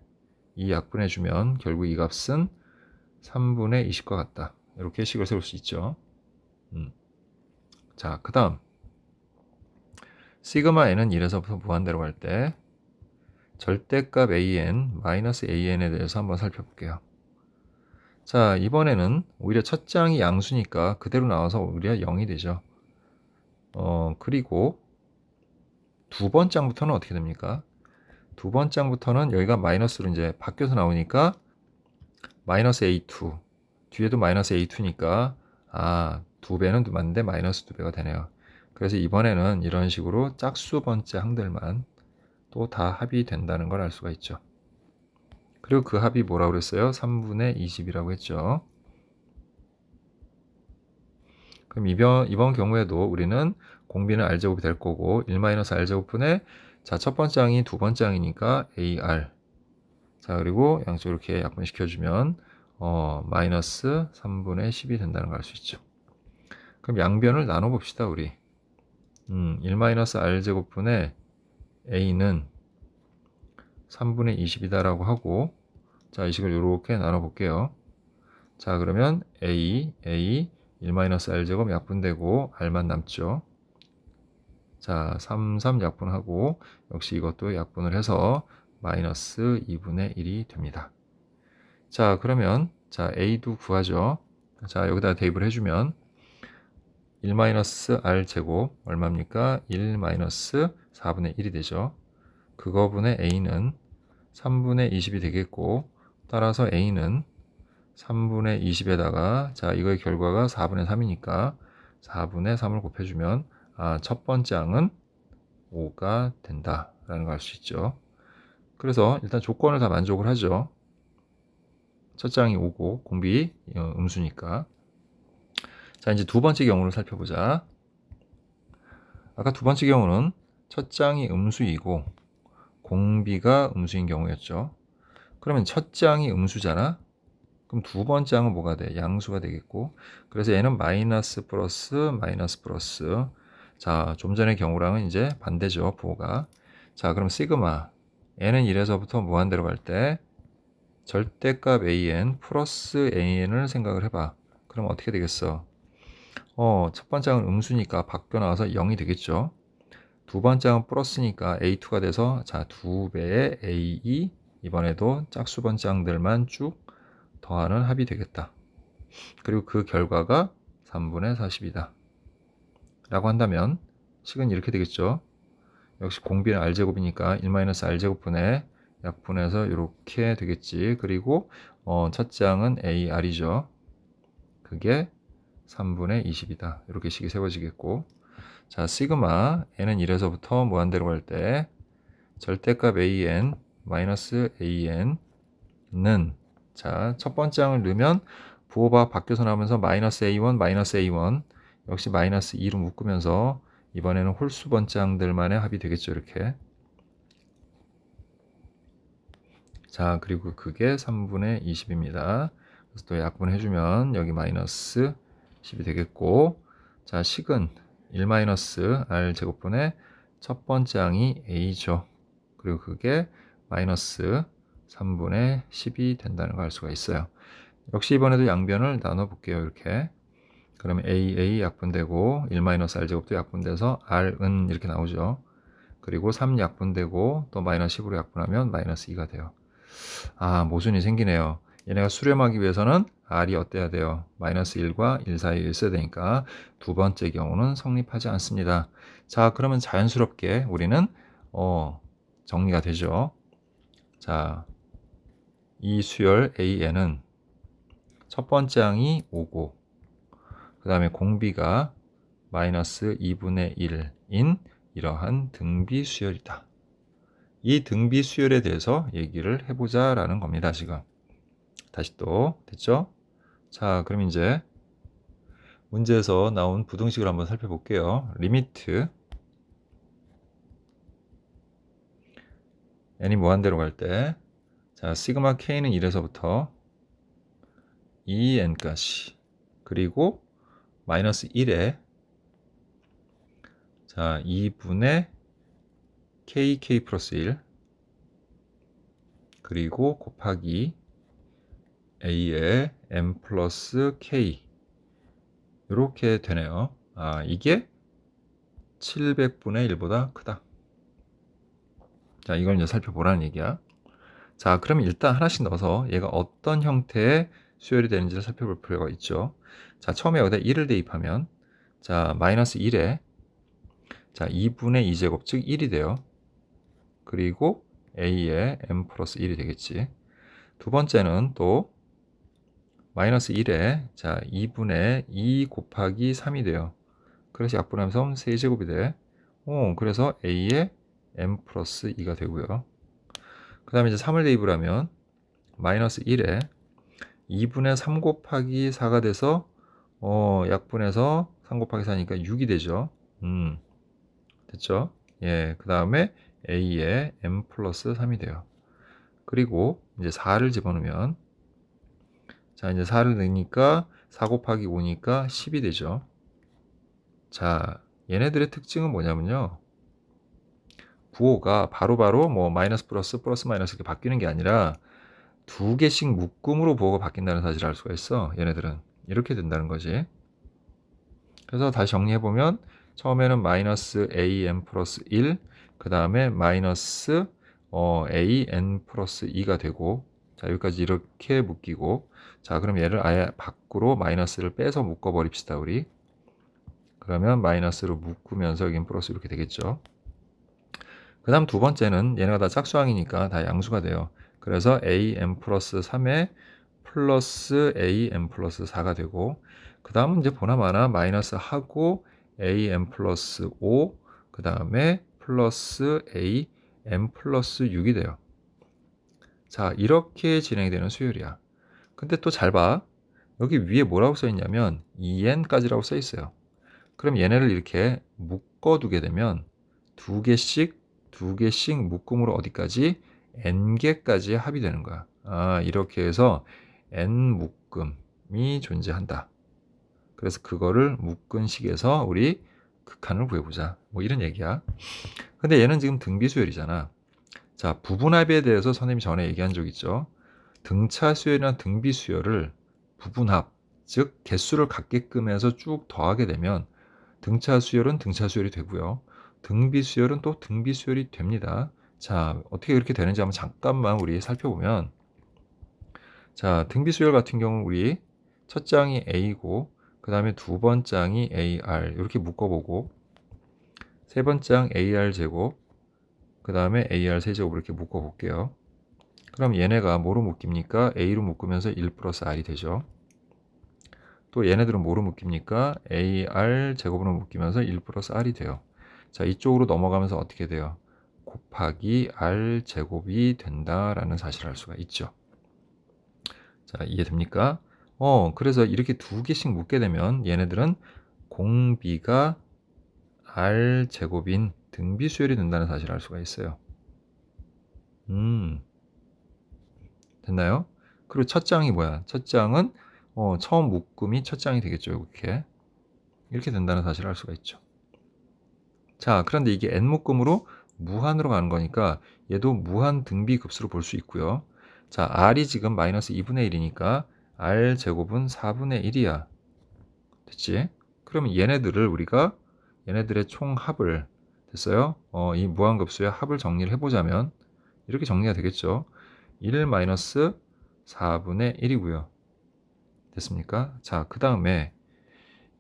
이 약분해주면 결국 이 값은 3분의 20과 같다. 이렇게 식을 세울 수 있죠. 자, 그 다음 시그마 n은 1에서부터 무한대로 갈 때 절대값 an, 마이너스 an에 대해서 한번 살펴볼게요. 자, 이번에는 오히려 첫 장이 양수니까 그대로 나와서 오히려 0이 되죠. 그리고 두 번장부터는 어떻게 됩니까? 두 번장부터는 여기가 마이너스로 이제 바뀌어서 나오니까 마이너스 a2 뒤에도 마이너스 a2니까 두 배는 맞는데 마이너스 두 배가 되네요. 그래서 이번에는 이런 식으로 짝수 번째 항들만 또 다 합이 된다는 걸 알 수가 있죠. 그리고 그 합이 뭐라고 그랬어요? 3분의 20이라고 했죠. 그럼 이번 경우에도 우리는 공비는 r제곱이 될 거고 1-r제곱분의 자, 첫 번째 항이 두 번째 항이니까 ar 자, 그리고 양쪽으로 이렇게 약분시켜주면 마이너스 3분의 10이 된다는 걸 알 수 있죠. 그럼 양변을 나눠봅시다 우리 1-r제곱분의 a는 3분의 20이다 라고 하고 자, 이 식을 이렇게 나눠볼게요. 자, 그러면 a 1-r제곱 약분되고 r만 남죠. 자, 3 약분하고 역시 이것도 약분을 해서 마이너스 2분의 1이 됩니다. 자, 그러면 자, a도 구하죠. 자, 여기다 대입을 해주면 1-r제곱 얼마입니까? 1-4분의 1이 되죠. 그거분의 a는 3분의 20이 되겠고 따라서 a는 3분의 20에다가 자 이거의 결과가 4분의 3이니까 4분의 3을 곱해주면 첫 번째 항은 5가 된다라는 걸 알 수 있죠. 그래서 일단 조건을 다 만족을 하죠. 첫째 항이 5고 공비 음수니까. 자 이제 두 번째 경우를 살펴보자. 아까 두 번째 경우는 첫째 항이 음수이고 공비가 음수인 경우였죠. 그러면 첫째 항이 음수잖아. 그럼 두 번째 항은 뭐가 돼? 양수가 되겠고. 그래서 얘는 마이너스 플러스 마이너스 플러스. 자, 좀 전의 경우랑은 이제 반대죠. 부호가. 자, 그럼 시그마 n은 1에서부터 무한대로 갈 때 절대값 an 플러스 an을 생각을 해봐. 그럼 어떻게 되겠어? 첫 번째 항은 음수니까 바뀌어 나와서 0이 되겠죠. 두 번째 항은 플러스니까 a2가 돼서 자, 2배의 a2 이번에도 짝수 번째 항들만 쭉 더하는 합이 되겠다. 그리고 그 결과가 3분의 40이다. 라고 한다면 식은 이렇게 되겠죠. 역시 공비는 r제곱이니까 1-r제곱분의 약분해서 이렇게 되겠지. 그리고 첫째 항은 ar이죠. 그게 3분의 20이다. 이렇게 식이 세워지겠고 자 시그마 n은 1에서부터 무한대로 갈 때 절대값 an 마이너스 an은 자, 첫 번째 항을 넣으면 부호가 바뀌어서 나오면서 마이너스 a1, 마이너스 a1 역시 마이너스 2로 묶으면서 이번에는 홀수 번째 항들만의 합이 되겠죠. 이렇게. 자, 그리고 그게 3분의 20입니다. 그래서 또 약분해주면 여기 마이너스 10이 되겠고 자, 식은 1 마이너스 r 제곱분의 첫 번째 항이 a죠. 그리고 그게 마이너스 3분의 10이 된다는 걸 알 수가 있어요. 역시 이번에도 양변을 나눠 볼게요. 이렇게. 그러면 a 약분되고 1-r제곱도 약분돼서 r은 이렇게 나오죠. 그리고 3 약분되고 또 마이너스 10으로 약분하면 마이너스 2가 돼요. 모순이 생기네요. 얘네가 수렴하기 위해서는 r이 어때야 돼요? 마이너스 1과 1 사이에 있어야 되니까 두 번째 경우는 성립하지 않습니다. 자, 그러면 자연스럽게 우리는 정리가 되죠. 자, 이 수열 AN은 첫 번째 항이 5고 그 다음에 공비가 마이너스 2분의 1인 이러한 등비 수열이다. 이 등비 수열에 대해서 얘기를 해보자 라는 겁니다. 지금 다시 또 됐죠? 자, 그럼 이제 문제에서 나온 부등식을 한번 살펴볼게요. 리미트 n이 무한대로 갈 때 자, 시그마 k는 1에서부터 2n까지 그리고 마이너스 1에 자 2분의 kk 플러스 1 그리고 곱하기 a의 m 플러스 k 이렇게 되네요. 이게 700분의 1보다 크다. 자, 이걸 이제 살펴보라는 얘기야. 자, 그러면 일단 하나씩 넣어서 얘가 어떤 형태의 수열이 되는지를 살펴볼 필요가 있죠. 자, 처음에 여기다 1을 대입하면 자, 마이너스 1에 자, 2분의 2제곱 즉 1이 돼요. 그리고 a의 m 플러스 1이 되겠지. 두 번째는 또 마이너스 1에 자 2분의 2 곱하기 3이 돼요. 그래서 약분하면서 세제곱이 돼. 그래서 a의 m 플러스 2가 되고요. 그 다음에 이제 3을 대입을 하면 마이너스 1에 2분의 3 곱하기 4가 돼서 약분해서 3 곱하기 4니까 6이 되죠. 됐죠? 예, 그 다음에 a의 m 플러스 3이 돼요. 그리고 이제 4를 집어넣으면 자 이제 4를 넣으니까 4 곱하기 5니까 10이 되죠. 자 얘네들의 특징은 뭐냐면요. 부호가 바로바로 뭐 마이너스 플러스 플러스 마이너스 이렇게 바뀌는 게 아니라 두 개씩 묶음으로 부호가 바뀐다는 사실을 알 수가 있어. 얘네들은 이렇게 된다는 거지. 그래서 다시 정리해보면 처음에는 마이너스 am 플러스 1, 그 다음에 마이너스 an 플러스 2가 되고 자 여기까지 이렇게 묶이고 자 그럼 얘를 아예 밖으로 마이너스를 빼서 묶어 버립시다 우리. 그러면 마이너스로 묶으면서 여긴 플러스 이렇게 되겠죠. 그 다음 두 번째는 얘네가 다 짝수항이니까 다 양수가 돼요. 그래서 am 플러스 3에 플러스 a m 플러스 4가 되고, 그 다음은 이제 보나마나 마이너스 하고 a m 플러스 5, 그 다음에 플러스 a m 플러스 6이 돼요. 자, 이렇게 진행이 되는 수열이야. 근데 또 잘 봐. 여기 위에 뭐라고 써 있냐면 2n까지라고 써 있어요. 그럼 얘네를 이렇게 묶어두게 되면 두 개씩 묶음으로 어디까지? n개까지 합이 되는 거야. 아, 이렇게 해서 n 묶음이 존재한다. 그래서 그거를 묶은 식에서 우리 극한을 구해보자. 뭐 이런 얘기야. 근데 얘는 지금 등비수열이잖아. 자, 부분합에 대해서 선생님이 전에 얘기한 적 있죠. 등차 수열이나 등비 수열을 부분합, 즉 개수를 갖게끔 해서 쭉 더하게 되면 등차 수열은 등차 수열이 되고요. 등비 수열은 또 등비 수열이 됩니다. 자, 어떻게 그렇게 되는지 한번 잠깐만 우리 살펴보면, 자, 등비 수열 같은 경우 우리 첫 장이 A고 그 다음에 두 번 장이 AR 이렇게 묶어보고, 세 번 장 AR 제곱, 그 다음에 AR 세제곱 이렇게 묶어볼게요. 그럼 얘네가 뭐로 묶입니까? A로 묶으면서 1 플러스 R이 되죠. 또 얘네들은 뭐로 묶입니까? AR 제곱으로 묶이면서 1 플러스 R이 돼요. 자, 이쪽으로 넘어가면서 어떻게 돼요? 곱하기 R 제곱이 된다라는 사실을 알 수가 있죠. 자, 이해됩니까? 그래서 이렇게 두 개씩 묶게 되면 얘네들은 공비가 R 제곱인 등비 수열이 된다는 사실을 알 수가 있어요. 됐나요? 그리고 첫 장이 뭐야? 첫 장은 처음 묶음이 첫 장이 되겠죠. 이렇게 된다는 사실을 알 수가 있죠. 자, 그런데 이게 n 묶음으로 무한으로 가는 거니까 얘도 무한 등비 급수로 볼 수 있고요. 자, r이 지금 마이너스 2분의 1이니까 r 제곱은 4분의 1이야. 됐지? 그러면 얘네들의 총합을, 됐어요? 이 무한급수의 합을 정리를 해보자면 이렇게 정리가 되겠죠. 1 마이너스 4분의 1이고요. 됐습니까? 자, 그 다음에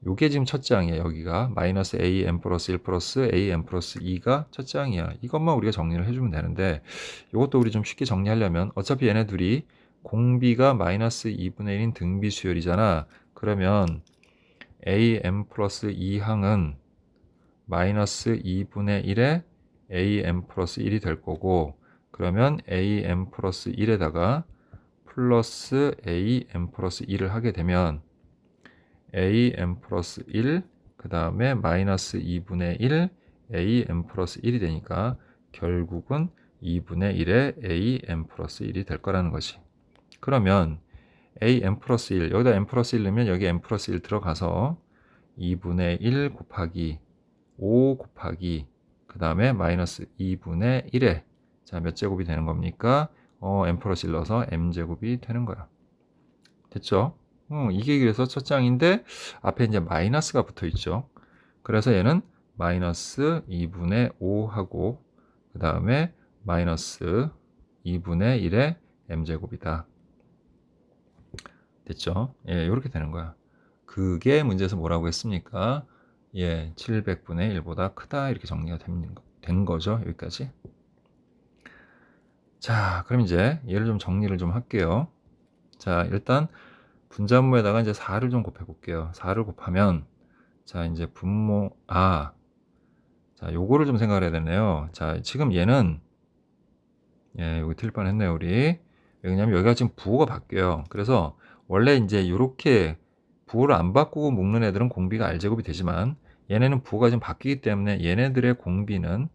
요게 지금 첫 장이에요. 여기가 마이너스 am 플러스 1 플러스 am 플러스 2가 첫 장이야. 이것만 우리가 정리를 해주면 되는데, 이것도 우리 좀 쉽게 정리하려면 어차피 얘네 둘이 공비가 마이너스 2분의 1인 등비 수열이잖아. 그러면 am 플러스 2항은 마이너스 2분의 1에 am 플러스 1이 될 거고, 그러면 am 플러스 1에다가 플러스 am 플러스 2를 하게 되면 am 플러스 1, 그 다음에 마이너스 2분의 1 am 플러스 1이 되니까 결국은 2분의 1에 am 플러스 1이 될 거라는 거지. 그러면 am 플러스 1, 여기다 m 플러스 1 넣으면 여기 m 플러스 1 들어가서 2분의 1 곱하기 5 곱하기 그 다음에 마이너스 2분의 1에 자, 몇 제곱이 되는 겁니까? m 플러스 1 넣어서 m제곱이 되는 거야. 됐죠? 이게 그래서 첫 장인데 앞에 이제 마이너스가 붙어 있죠. 그래서 얘는 마이너스 2분의 5하고 그 다음에 마이너스 2분의 1의 m제곱이다. 됐죠? 예, 이렇게 되는 거야. 그게 문제에서 뭐라고 했습니까? 예, 700분의 1보다 크다 이렇게 정리가 된 거죠. 여기까지. 자, 그럼 이제 얘를 좀 정리를 좀 할게요. 자, 일단 분자분모에다가 이제 4를 좀 곱해 볼게요. 4를 곱하면 자, 이제 자, 요거를 좀 생각을 해야 되네요. 자, 지금 얘는 예, 여기 틀릴 뻔했네요, 우리. 왜냐면 여기가 지금 부호가 바뀌어요. 그래서 원래 이제 요렇게 부호를 안 바꾸고 묶는 애들은 공비가 R제곱이 되지만 얘네는 부호가 지금 바뀌기 때문에 얘네들의 공비는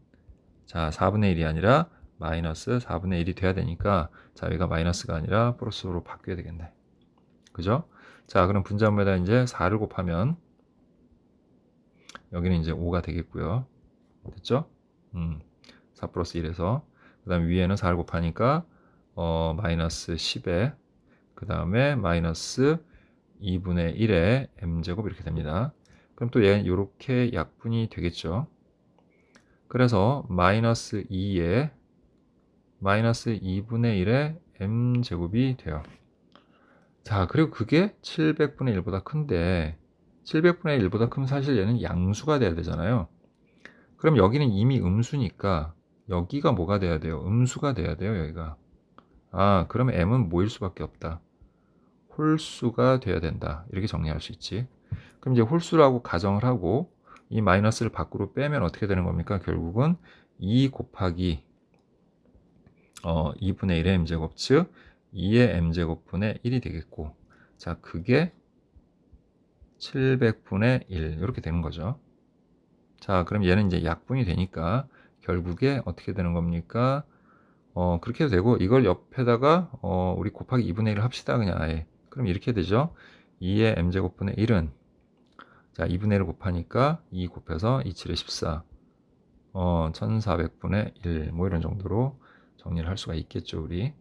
자, 4분의 1이 아니라 마이너스 4분의 1이 돼야 되니까 자, 여기가 마이너스가 아니라 플러스로 바뀌어야 되겠네. 그죠? 자, 그럼 분자분모에다 이제 4를 곱하면 여기는 이제 5가 되겠고요. 됐죠? 4 플러스 1에서 그 다음에 위에는 4를 곱하니까 마이너스 10에 그 다음에 마이너스 2분의 1에 m제곱 이렇게 됩니다. 그럼 또 얘는 이렇게 약분이 되겠죠. 그래서 마이너스 2에 마이너스 2분의 1에 m제곱이 돼요. 자, 그리고 그게 700분의 1보다 큰데 700분의 1보다 크면 사실 얘는 양수가 돼야 되잖아요. 그럼 여기는 이미 음수니까 여기가 뭐가 돼야 돼요? 음수가 돼야 돼요, 여기가. 아, 그러면 m은 뭐일 수밖에 없다. 홀수가 돼야 된다. 이렇게 정리할 수 있지. 그럼 이제 홀수라고 가정을 하고 이 마이너스를 밖으로 빼면 어떻게 되는 겁니까? 결국은 2 곱하기 2분의 1의 m제곱, 즉 2의 m제곱분의 1이 되겠고, 자, 그게 700분의 1 이렇게 되는 거죠. 자, 그럼 얘는 이제 약분이 되니까 결국에 어떻게 되는 겁니까? 그렇게 해도 되고, 이걸 옆에다가 우리 곱하기 2분의 1을 합시다. 그냥 아예. 그럼 이렇게 되죠. 2의 m제곱분의 1은, 자, 2분의 1을 곱하니까 2 곱해서 2, 7에 14, 1400분의 1, 뭐 이런 정도로 정리를 할 수가 있겠죠, 우리.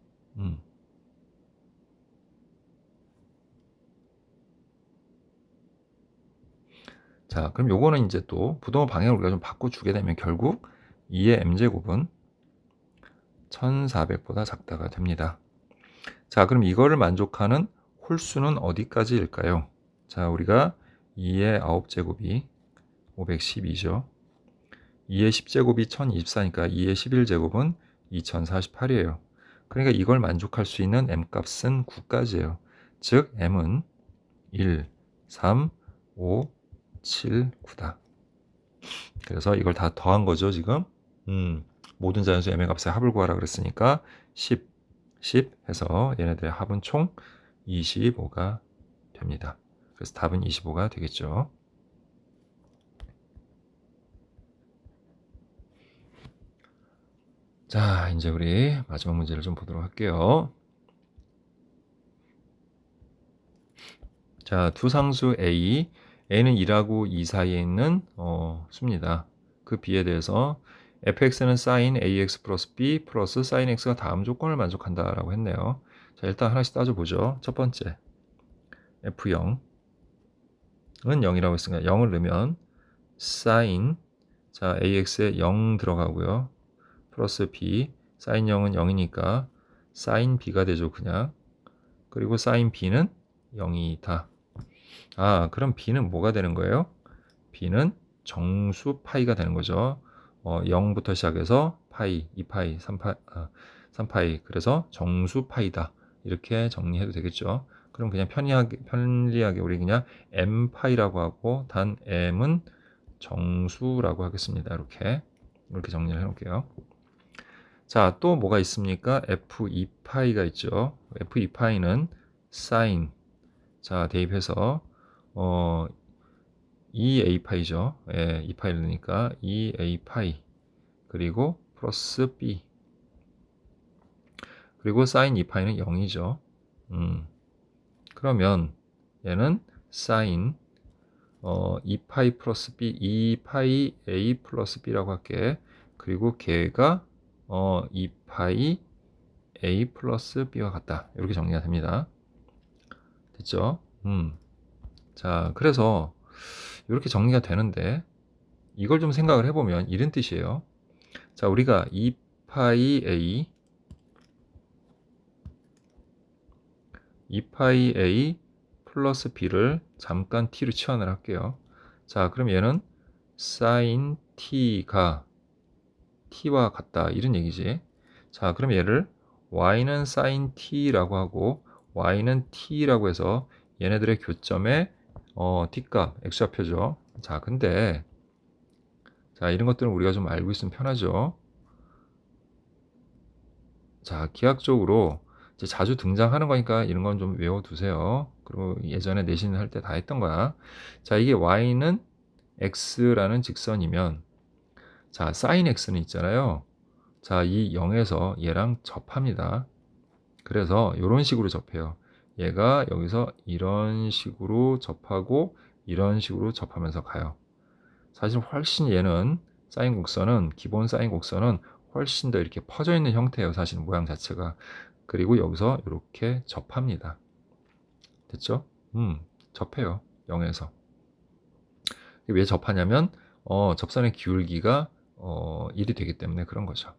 자, 그럼 요거는 이제 또 부동호 방향을 우리가 좀 바꿔주게 되면 결국 2의 m제곱은 1400보다 작다가 됩니다. 자, 그럼 이거를 만족하는 홀수는 어디까지일까요? 자, 우리가 2의 9제곱이 512죠. 2의 10제곱이 1024니까 2의 11제곱은 2048이에요. 그러니까 이걸 만족할 수 있는 m값은 9까지예요. 즉 m은 1, 3, 5, 7, 9다. 그래서 이걸 다 더한 거죠, 지금. 모든 자연수 m의 값의 합을 구하라 그랬으니까 10, 10 해서 얘네들의 합은 총 25가 됩니다. 그래서 답은 25가 되겠죠. 자, 이제 우리 마지막 문제를 좀 보도록 할게요. 자, 두 상수 A는 2하고 2 사이에 있는 수입니다. 그 B에 대해서 fx는 sin ax 플러스 b 플러스 sin x가 다음 조건을 만족한다라고 했네요. 자, 일단 하나씩 따져보죠. 첫 번째, f0은 0이라고 했으니까 0을 넣으면 sin, 자, ax에 0 들어가고요. 플러스 b, sin 0은 0이니까 sin b가 되죠, 그냥. 그리고 sin b는 0이다. 그럼 b는 뭐가 되는 거예요? b는 정수 파이가 되는 거죠. 0부터 시작해서 파이, 2파이, 3파이. 그래서 정수 파이다. 이렇게 정리해도 되겠죠. 그럼 그냥 편리하게 우리 그냥 m파이라고 하고 단 m은 정수라고 하겠습니다. 이렇게 정리를 해 놓을게요. 자, 또 뭐가 있습니까? f2파이가 있죠. f2파이는 sin, 자, 대입해서 2a파이죠. 예, 2파이를 넣으니까 2a파이 그리고 플러스 b 그리고 sin 2파이는 0이죠. 그러면 얘는 sin 2파이 플러스 b, 2파이 a 플러스 b라고 할게. 그리고 걔가 2파이 a 플러스 b와 같다. 이렇게 정리가 됩니다. 됐죠? 자, 그래서 이렇게 정리가 되는데 이걸 좀 생각을 해보면 이런 뜻이에요. 자, 우리가 2파이 a 플러스 b를 잠깐 t로 치환을 할게요. 자, 그럼 얘는 sin t가 t와 같다 이런 얘기지. 자, 그럼 얘를 y는 sin t라고 하고 y는 t라고 해서 얘네들의 교점의 t값 x좌표죠. 자, 근데 자, 이런 것들은 우리가 좀 알고 있으면 편하죠. 자, 기하학적으로 이제 자주 등장하는 거니까 이런 건 좀 외워두세요. 그리고 예전에 내신 할 때 다 했던 거야. 자, 이게 y는 x라는 직선이면 자, sin x는 있잖아요. 자, 이 0에서 얘랑 접합니다. 그래서 이런 식으로 접해요. 얘가 여기서 이런 식으로 접하고 이런 식으로 접하면서 가요. 사실 훨씬 얘는 사인 곡선은 기본 사인 곡선은 훨씬 더 이렇게 퍼져 있는 형태예요. 사실 모양 자체가. 그리고 여기서 이렇게 접합니다. 됐죠? 접해요. 0에서. 왜 접하냐면 접선의 기울기가 1이 되기 때문에 그런 거죠.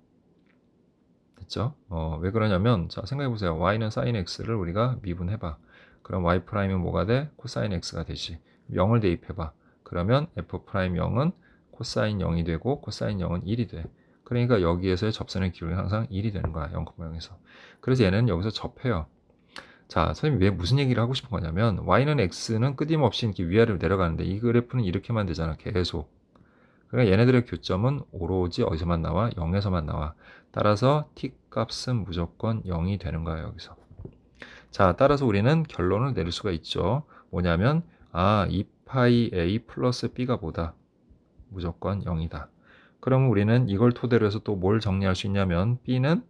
됐죠? 왜 그러냐면 자, 생각해 보세요. y는 sin x를 우리가 미분해 봐. 그럼 y 프라임은 뭐가 돼? 코사인 x가 되지. 0을 대입해 봐. 그러면 f 프라임 0은 코사인 0이 되고 코사인 0은 1이 돼. 그러니까 여기에서의 접선의 기울기는 항상 1이 되는 거야. 0,0에서. 그래서 얘는 여기서 접해요. 자, 선생님이 왜 무슨 얘기를 하고 싶은 거냐면 y는 x는 끊임없이 이렇게 위아래로 내려가는데 이 그래프는 이렇게만 되잖아. 계속. 그러니까 얘네들의 교점은 오로지 어디서만 나와? 0에서만 나와. 따라서 t 값은 무조건 0이 되는 거야, 여기서. 자, 따라서 우리는 결론을 내릴 수가 있죠. 뭐냐면 2파이 a 플러스 b가 뭐다? 무조건 0이다. 그럼 우리는 이걸 토대로 해서 또 뭘 정리할 수 있냐면 b는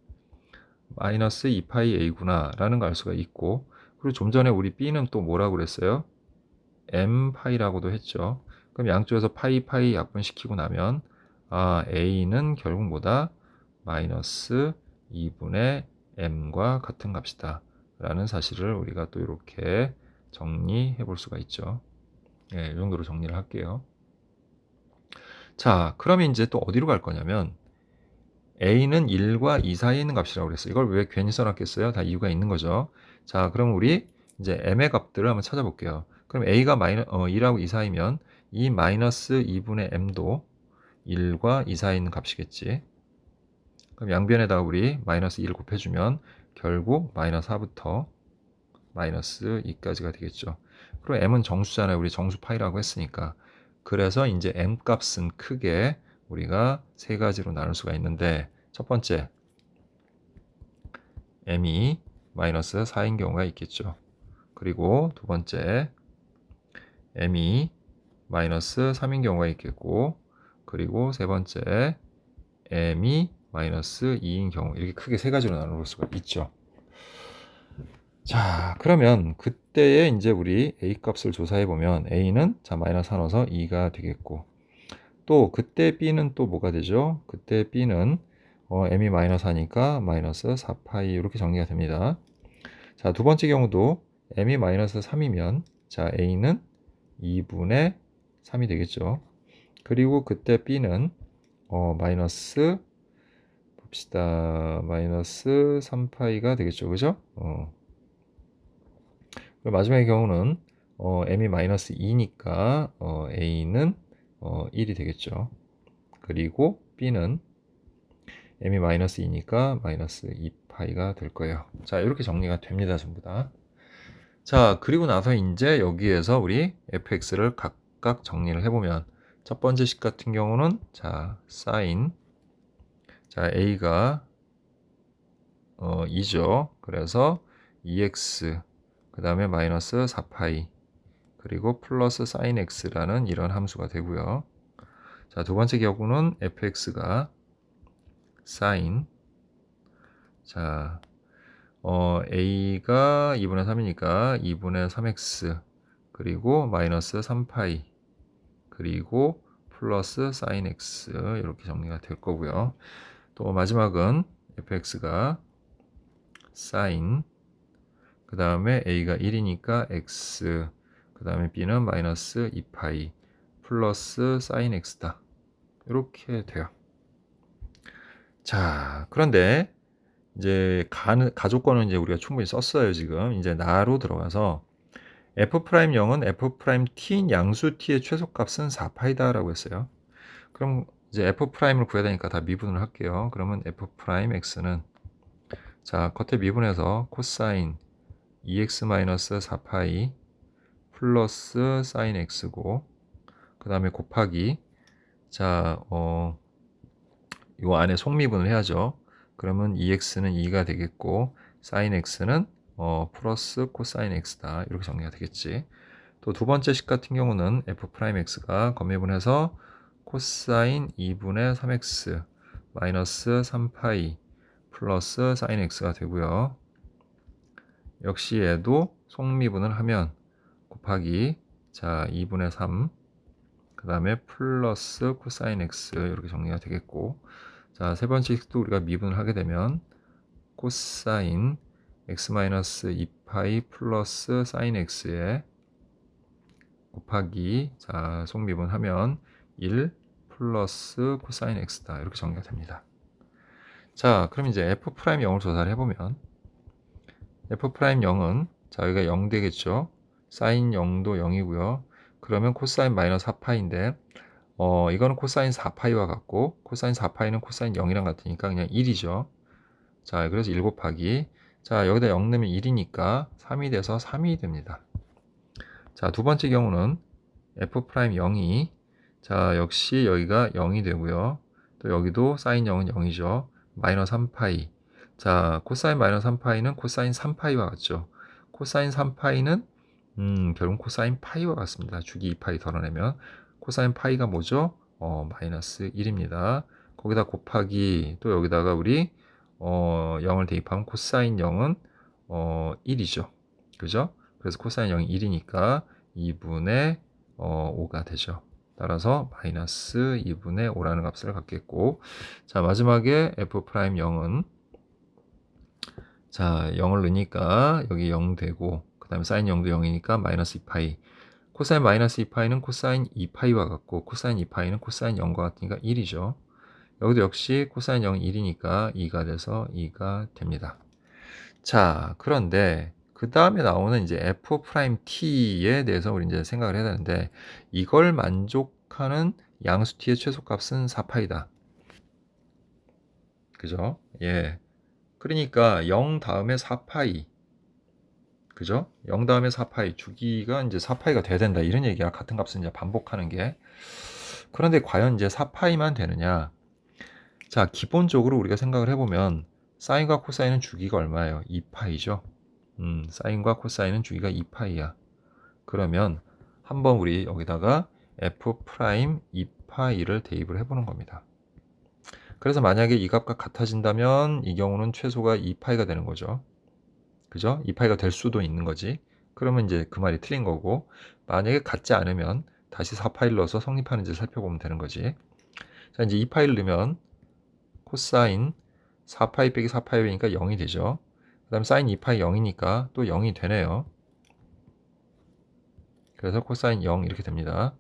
마이너스 2파이 a구나 라는 걸 알 수가 있고, 그리고 좀 전에 우리 b는 또 뭐라고 그랬어요? m파이라고도 했죠. 그럼 양쪽에서 파이 약분시키고 나면 a는 결국 뭐다? 마이너스 2분의 m과 같은 값이다 라는 사실을 우리가 또 이렇게 정리해 볼 수가 있죠. 이 정도로 정리를 할게요. 자, 그러면 이제 또 어디로 갈 거냐면 a는 1과 2 사이에 있는 값이라고 그랬어요. 이걸 왜 괜히 써놨겠어요? 다 이유가 있는 거죠. 자, 그럼 우리 이제 m의 값들을 한번 찾아볼게요. 그럼 a가 1하고 2 사이면 이 마이너스 2분의 m도 1과 2 사이에 있는 값이겠지. 그럼 양변에다가 우리 마이너스 1 곱해주면 결국 마이너스 4부터 마이너스 2까지가 되겠죠. 그리고 m은 정수잖아요. 우리 정수 파이라고 했으니까. 그래서 이제 m 값은 크게 우리가 세 가지로 나눌 수가 있는데, 첫 번째 m이 마이너스 4인 경우가 있겠죠. 그리고 두 번째 m이 마이너스 3인 경우가 있겠고, 그리고 세 번째 m이 마이너스 2인 경우, 이렇게 크게 세 가지로 나눌 수가 있죠. 자, 그러면 그때에 이제 우리 a 값을 조사해 보면 a는 자 마이너스 1 넣어서 2가 되겠고, 또 그때 b는 또 뭐가 되죠? 그때 b는 m이 마이너스 하니까 마이너스 4파이 이렇게 정리가 됩니다. 자, 두 번째 경우도 m이 마이너스 3이면 자 a는 2분의 3이 되겠죠. 그리고 그때 b는 마이너스 봅시다. 마이너스 3파이가 되겠죠. 그죠? 그리고 마지막의 경우는 m이 마이너스 2니까 a는 1이 되겠죠. 그리고 b는 m이 마이너스 2니까 마이너스 2파이가 될 거예요. 자, 이렇게 정리가 됩니다. 전부 다. 자, 그리고 나서 이제 여기에서 우리 fx를 각각 정리를 해보면 첫 번째 식 같은 경우는 자 사인 자 a가 2죠. 그래서 2x 그 다음에 마이너스 4파이 그리고 플러스 sin x라는 이런 함수가 되고요. 자, 두 번째 경우는 fx가 sin 자 a가 2분의 3이니까 2분의 3x 그리고 마이너스 3파이 그리고 플러스 sin x 이렇게 정리가 될 거고요. 또 마지막은 fx가 sin 그 다음에 a가 1이니까 x 그 다음에 b는 마이너스 2파이 플러스 sin x다. 이렇게 돼요. 자, 그런데 이제 가조건은 이제 우리가 충분히 썼어요. 지금 이제 나로 들어가서 f'0은 f't인 양수 t의 최소값은 4파이다라고 했어요. 그럼 이제 f'을 구해야 되니까 다 미분을 할게요. 그러면 f'x는 자 겉에 미분해서 코사인 2x-4파이 플러스 sin x고, 그 다음에 곱하기 자 요 안에 속미분을 해야죠. 그러면 2x는 2가 되겠고 sin x는 플러스 코사인 x다. 이렇게 정리가 되겠지. 또 두 번째 식 같은 경우는 f'x가 겉미분해서 코사인 2분의 3x 마이너스 3파이 플러스 sin x가 되고요. 역시 얘도 속미분을 하면 곱하기 자 2분의 3 그 다음에 플러스 코사인 x 이렇게 정리가 되겠고, 자 세 번째 식도 우리가 미분을 하게 되면 코사인 x-2파이 플러스 sin x에 곱하기 자 속미분하면 1 플러스 코사인 x다. 이렇게 정리가 됩니다. 자, 그럼 이제 f'0을 조사를 해보면 f'0은 자 여기가 0 되겠죠. 사인 0도 0이고요. 그러면 코사인 마이너스 4파이인데 이거는 코사인 4파이와 같고 코사인 4파이는 코사인 0이랑 같으니까 그냥 1이죠. 자, 그래서 1 곱하기 자, 여기다 0 넣으면 1이니까 3이 돼서 3이 됩니다. 자, 두 번째 경우는 f'0이 자, 역시 여기가 0이 되고요. 또 여기도 사인 0은 0이죠. 마이너스 3파이. 자, 코사인 마이너스 3파이는 코사인 3파이와 같죠. 코사인 3파이는 결국 코사인 파이와 같습니다. 주기 2파이 덜어내면 코사인 파이가 뭐죠? 마이너스 1입니다. 거기다 곱하기 또 여기다가 우리 0을 대입하면 코사인 0은 1이죠. 그죠? 그래서 코사인 0이 1이니까 2분의 5가 되죠. 따라서 마이너스 2분의 5라는 값을 갖겠고, 자, 마지막에 f'0은 자, 0을 넣으니까 여기 0 되고, 그 다음에 사인 0도 0이니까 마이너스 2파이. 코사인 마이너스 2파이는 코사인 2파이와 같고, 코사인 2파이는 코사인 0과 같으니까 1이죠. 여기도 역시 코사인 0은 1이니까 2가 돼서 2가 됩니다. 자, 그런데 그 다음에 나오는 이제 f't에 대해서 우리 이제 생각을 해야 되는데, 이걸 만족하는 양수 t의 최소값은 4파이다. 그죠? 예. 그러니까 0 다음에 4파이. 그죠? 0 다음에 4파이. 주기가 이제 4파이가 돼야 된다. 이런 얘기야. 같은 값을 이제 반복하는 게. 그런데 과연 이제 4파이만 되느냐? 자, 기본적으로 우리가 생각을 해보면, 사인과 코사인은 주기가 얼마예요? 2파이죠? 사인과 코사인은 주기가 2파이야. 그러면 한번 우리 여기다가 f' 2파이를 대입을 해보는 겁니다. 그래서 만약에 이 값과 같아진다면 이 경우는 최소가 2파이가 되는 거죠. 그죠? 2파이가 될 수도 있는 거지. 그러면 이제 그 말이 틀린 거고, 만약에 같지 않으면 다시 4파이를 넣어서 성립하는지 살펴보면 되는 거지. 자, 이제 2파이를 넣으면 코사인 4파이 빼기 4파이니까 0이 되죠. 그 다음 사인 2파이 0이니까 또 0이 되네요. 그래서 코사인 0 이렇게 됩니다.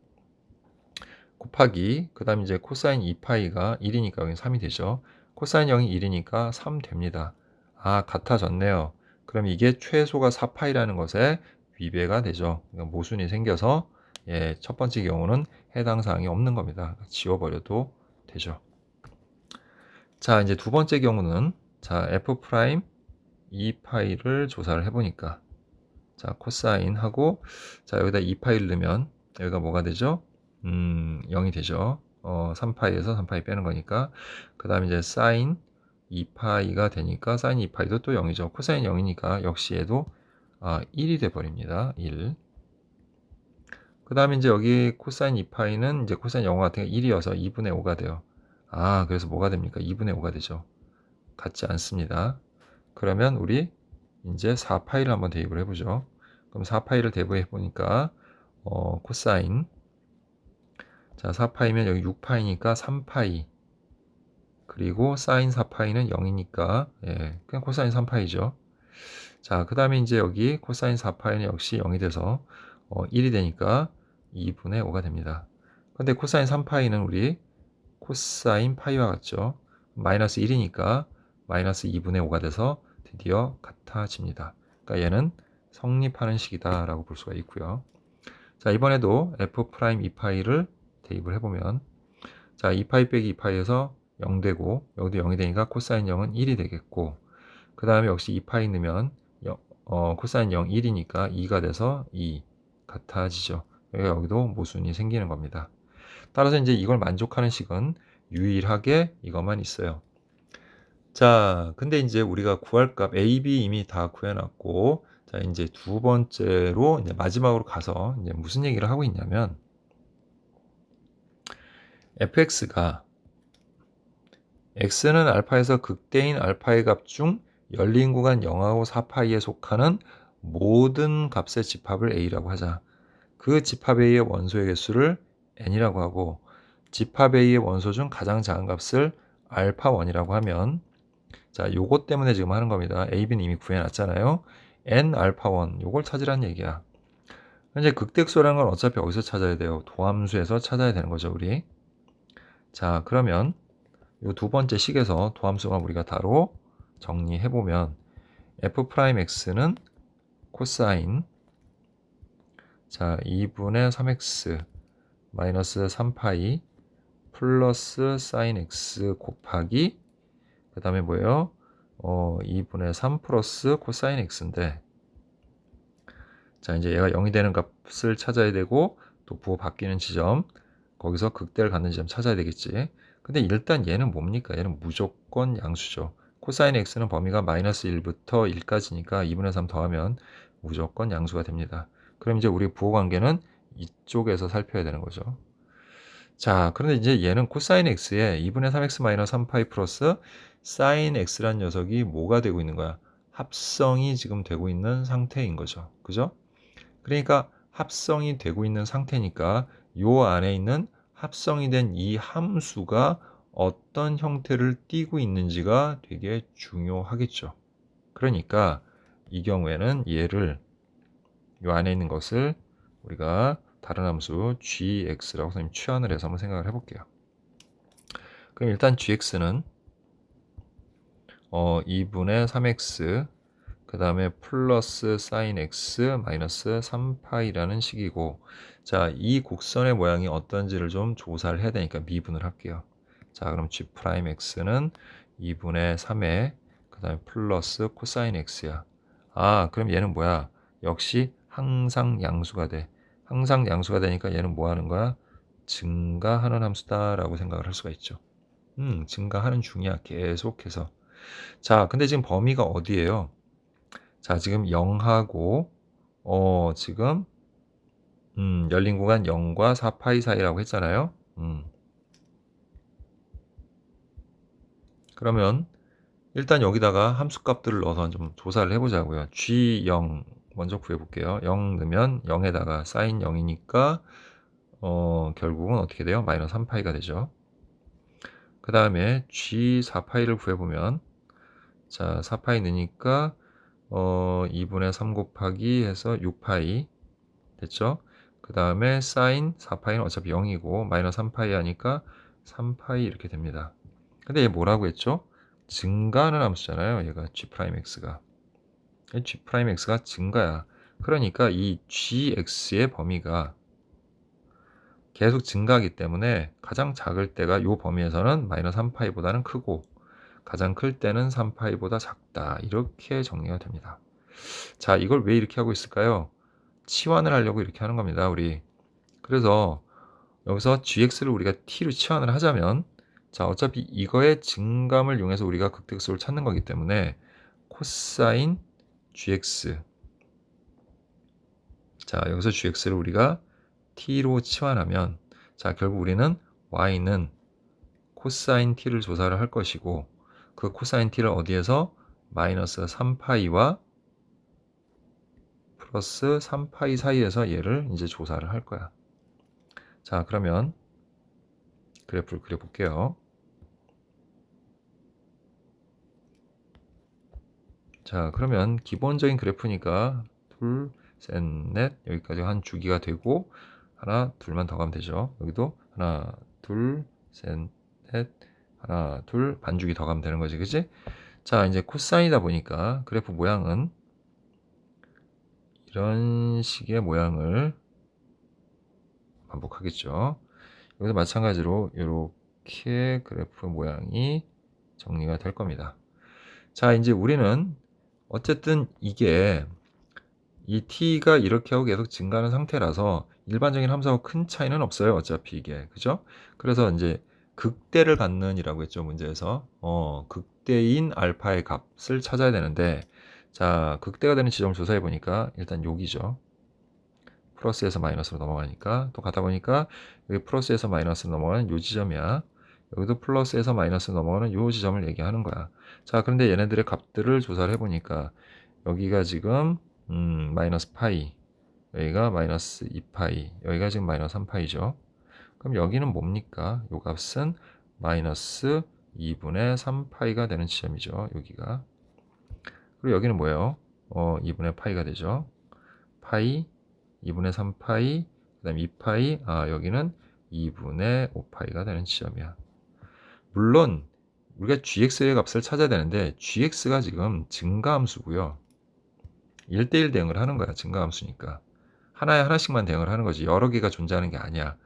곱하기 그 다음 이제 코사인 2파이가 1이니까 여기 3이 되죠. 코사인 0이 1이니까 3 됩니다. 아, 같아졌네요. 그럼 이게 최소가 4파이라는 것에 위배가 되죠. 그러니까 모순이 생겨서 예, 첫 번째 경우는 해당 사항이 없는 겁니다. 지워버려도 되죠. 자, 이제 두 번째 경우는 자, f' 2파이를 조사를 해보니까 자, 코사인 하고 자, 여기다 2파이를 넣으면 여기가 뭐가 되죠? 0이 되죠. 3파이에서 3파이 빼는 거니까. 그 다음에 이제 사인 2파이가 되니까 사인 2파이도 또 0이죠. 코사인 0이니까 역시 얘도 1이 돼 버립니다. 1. 그 다음에 이제 여기 코사인 2파이는 이제 코사인 0 같은 게 1이어서 2분의 5가 돼요. 그래서 뭐가 됩니까? 2분의 5가 되죠. 같지 않습니다. 그러면 우리 이제 4파이를 한번 대입을 해보죠. 그럼 4파이를 대입해 보니까 코사인 자 4파이면 여기 6파이니까 3파이 그리고 사인 4파이는 0이니까 예, 그냥 코사인 3파이죠. 자, 그 다음에 이제 여기 코사인 4파이는 역시 0이 돼서 1이 되니까 2분의 5가 됩니다. 근데 코사인 3파이는 우리 코사인 파이와 같죠. 마이너스 1이니까 마이너스 2분의 5가 돼서 드디어 같아집니다. 그러니까 얘는 성립하는 식이다 라고 볼 수가 있고요. 자, 이번에도 f' 2파이를 대입을 해보면 자, 2파이 빼기 2파이에서 0 되고 여기도 0이 되니까 코사인 0은 1이 되겠고 그 다음에 역시 2파이 넣으면 코사인 0 1이니까 2가 돼서 2 같아지죠. 여기도 모순이 생기는 겁니다. 따라서 이제 이걸 만족하는 식은 유일하게 이것만 있어요. 자, 근데 이제 우리가 구할 값 A, B 이미 다 구해놨고, 자, 이제 두 번째로 이제 마지막으로 가서 이제 무슨 얘기를 하고 있냐면, fx가 x는 알파에서 극대인 알파의 값 중 열린 구간 0하고 4파이에 속하는 모든 값의 집합을 A라고 하자. 그 집합 A의 원소의 개수를 n이라고 하고 집합 A의 원소 중 가장 작은 값을 알파1이라고 하면 자, 요것 때문에 지금 하는 겁니다. A, B는 이미 구해놨잖아요. n 알파1 요걸 찾으란 얘기야. 현재 극대수라는 건 어차피 어디서 찾아야 돼요? 도함수에서 찾아야 되는 거죠, 우리. 자, 그러면 요 두 번째 식에서 도함수가 우리가 따로 정리해보면 f'x는 코사인 자 2분의 3x 마이너스 3파이 플러스 사인 x 곱하기 그 다음에 뭐예요? 2분의 3 플러스 코사인 x인데, 자, 이제 얘가 0이 되는 값을 찾아야 되고, 또 부호 바뀌는 지점, 거기서 극대를 갖는 지점 찾아야 되겠지. 근데 일단 얘는 뭡니까? 얘는 무조건 양수죠. 코사인 x는 범위가 마이너스 1부터 1까지니까 2분의 3 더하면 무조건 양수가 됩니다. 그럼 이제 우리 부호 관계는 이쪽에서 살펴야 되는 거죠. 자, 그런데 이제 얘는 코사인 x에 2분의 3x 마이너스 3파이 플러스 사인 x란 녀석이 뭐가 되고 있는 거야? 합성이 지금 되고 있는 상태인 거죠. 그죠? 그러니까 합성이 되고 있는 상태니까 요 안에 있는 합성이 된 이 함수가 어떤 형태를 띠고 있는지가 되게 중요하겠죠. 그러니까 이 경우에는 얘를 요 안에 있는 것을 우리가 다른 함수 gx라고 선생님 취환을 해서 한번 생각을 해볼게요. 그럼 일단 gx는 2분의 3x 그 다음에 플러스 사인 x 마이너스 3파이라는 식이고, 자, 이 곡선의 모양이 어떤지를 좀 조사를 해야 되니까 미분을 할게요. 자, 그럼 g 프라임 x는 2분의 3에 그 다음에 플러스 코사인 x야. 아, 그럼 얘는 뭐야? 역시 항상 양수가 돼. 항상 양수가 되니까 얘는 뭐 하는 거야? 증가하는 함수다라고 생각을 할 수가 있죠. 증가하는 중이야. 계속해서. 자, 근데 지금 범위가 어디예요? 자, 지금 0하고 지금 열린 구간 0과 4파이 사이라고 했잖아요. 그러면 일단 여기다가 함수값들을 넣어서 좀 조사를 해보자고요. G0 먼저 구해볼게요. 0 넣으면 0에다가 사인 0이니까 결국은 어떻게 돼요? 마이너스 3파이가 되죠. 그 다음에 G4파이를 구해보면, 자, 4파이 넣으니까 2분의 3 곱하기 해서 6파이 됐죠? 그 다음에 사인 4파이는 어차피 0이고 마이너스 3파이 하니까 3파이 이렇게 됩니다. 근데 얘 뭐라고 했죠? 증가하는 함수잖아요. 얘가 g'x가. g'x가 증가야. 그러니까 이 gx의 범위가 계속 증가하기 때문에 가장 작을 때가 이 범위에서는 마이너스 3파이보다는 크고 가장 클 때는 3파이보다 작다. 이렇게 정리가 됩니다. 자, 이걸 왜 이렇게 하고 있을까요? 치환을 하려고 이렇게 하는 겁니다. 우리. 그래서 여기서 gx를 우리가 t로 치환을 하자면, 자, 어차피 이거의 증감을 이용해서 우리가 극대극소를 찾는 거기 때문에 코사인 gx, 자, 여기서 gx를 우리가 t로 치환하면, 자, 결국 우리는 y는 코사인 t를 조사를 할 것이고, 그 코사인 t를 어디에서 마이너스 3파이와 플러스 3파이 사이에서 얘를 이제 조사를 할 거야. 자, 그러면 그래프를 그려볼게요. 자, 그러면 기본적인 그래프니까 둘, 셋, 넷, 여기까지 한 주기가 되고 하나, 둘만 더 가면 되죠. 여기도 하나, 둘, 셋, 넷, 하나, 둘, 반주기 더 가면 되는 거지, 그치? 자, 이제 코사인이다 보니까 그래프 모양은 이런 식의 모양을 반복하겠죠. 여기도 마찬가지로 이렇게 그래프 모양이 정리가 될 겁니다. 자, 이제 우리는 어쨌든 이게 이 t가 이렇게 하고 계속 증가하는 상태라서 일반적인 함수하고 큰 차이는 없어요. 어차피 이게. 그죠? 그래서 이제 극대를 갖는 이라고 했죠. 문제에서. 극대인 알파의 값을 찾아야 되는데, 자, 극대가 되는 지점을 조사해 보니까 일단 여기죠. 플러스에서 마이너스로 넘어가니까 또 가다 보니까 여기 플러스에서 마이너스로 넘어가는 요 지점이야. 여기도 플러스에서 마이너스로 넘어가는 요 지점을 얘기하는 거야. 자, 그런데 얘네들의 값들을 조사를 해보니까 여기가 지금 마이너스 파이, 여기가 마이너스 2파이, 여기가 지금 마이너스 3파이죠. 그럼 여기는 뭡니까? 요 값은 마이너스 2분의 3파이가 되는 지점이죠. 여기가. 그리고 여기는 뭐예요? 2분의 파이가 되죠. 파이, 2분의 3파이, 그 다음에 2파이, 여기는 2분의 5파이가 되는 지점이야. 물론 우리가 gx의 값을 찾아야 되는데 gx가 지금 증가함수고요. 1대1 대응을 하는 거야. 증가함수니까. 하나에 하나씩만 대응을 하는 거지. 여러 개가 존재하는 게 아니야.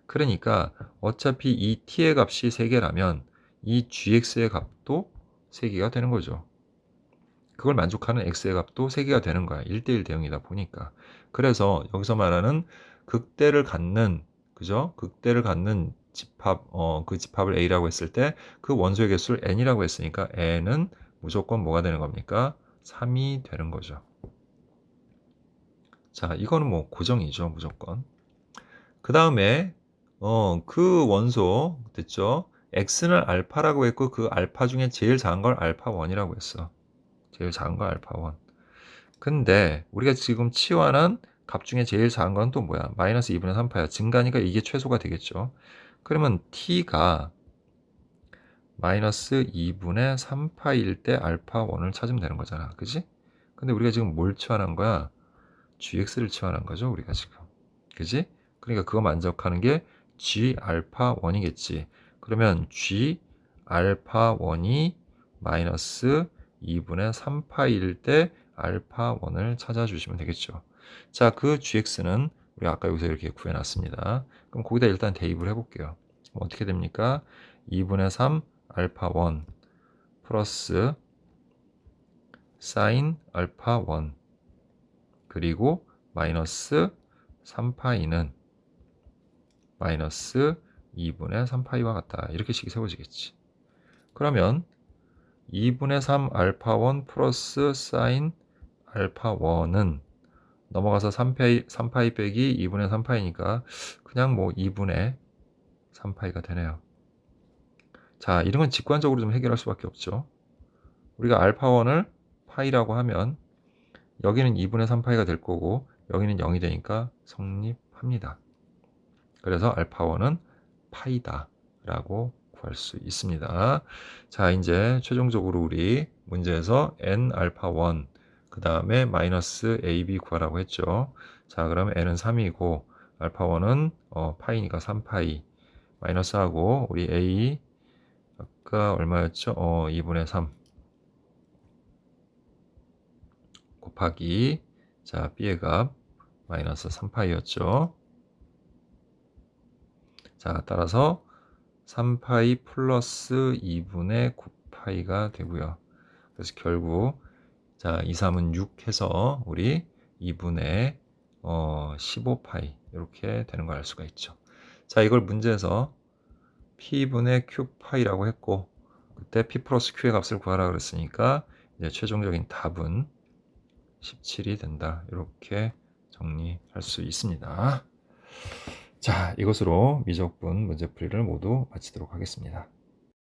그러니까 어차피 이 t의 값이 3개라면 이 gx의 값도 3개가 되는 거죠. 그걸 만족하는 x의 값도 3개가 되는 거야. 1대1 대응이다 보니까. 그래서 여기서 말하는 극대를 갖는, 그죠? 극대를 갖는 집합, 그 집합을 A라고 했을 때 그 원소의 개수를 n이라고 했으니까 n은 무조건 뭐가 되는 겁니까? 3이 되는 거죠. 자, 이거는 뭐 고정이죠, 무조건. 그 다음에 그 원소 됐죠? x는 알파라고 했고 그 알파 중에 제일 작은 걸 알파 1이라고 했어. 제일 작은 거 알파 1. 근데 우리가 지금 치환한 값 중에 제일 작은 건 또 뭐야? 마이너스 2분의 3파야. 증가니까 이게 최소가 되겠죠. 그러면 t가 마이너스 2분의 3파일 때 알파 1을 찾으면 되는 거잖아. 그지? 근데 우리가 지금 뭘 치환한 거야? gx를 치환한 거죠. 우리가 지금. 그지? 그러니까 그거 만족하는 게 g 알파 1이겠지. 그러면 g 알파 1이 마이너스 2분의 3파일 때 알파 1을 찾아주시면 되겠죠. 자, 그 gx는 우리 아까 여기서 이렇게 구해놨습니다. 그럼 거기다 일단 대입을 해볼게요. 어떻게 됩니까? 2분의 3 알파 1 플러스 사인 알파 1 그리고 마이너스 3파이는 마이너스 2분의 3파이와 같다. 이렇게 식이 세워지겠지. 그러면 2분의 3 알파 1 플러스 사인 알파 1은 넘어가서 3파이 빼기 2분의 3파이니까 그냥 뭐 2분의 3파이가 되네요. 자, 이런 건 직관적으로 좀 해결할 수밖에 없죠. 우리가 알파 1을 파이라고 하면 여기는 2분의 3파이가 될 거고 여기는 0이 되니까 성립합니다. 그래서 알파 1은 파이다 라고 구할 수 있습니다. 자, 이제 최종적으로 우리 문제에서 n 알파 1 그 다음에 마이너스 ab 구하라고 했죠. 자, 그러면 n은 3이고 알파 1은 파이니까 3파이 마이너스하고 우리 a 아까 얼마였죠? 2분의 3 곱하기 자 b의 값 마이너스 3파이였죠. 자, 따라서 3파이 플러스 2분의 9파이가 되고요. 그래서 결국 자 2, 3은 6 해서 우리 2분의 15파이 이렇게 되는 걸 알 수가 있죠. 자, 이걸 문제에서 p분의 q파이라고 했고 그때 p 플러스 q의 값을 구하라 그랬으니까 이제 최종적인 답은 17이 된다. 이렇게 정리할 수 있습니다. 자, 이것으로 미적분 문제풀이를 모두 마치도록 하겠습니다.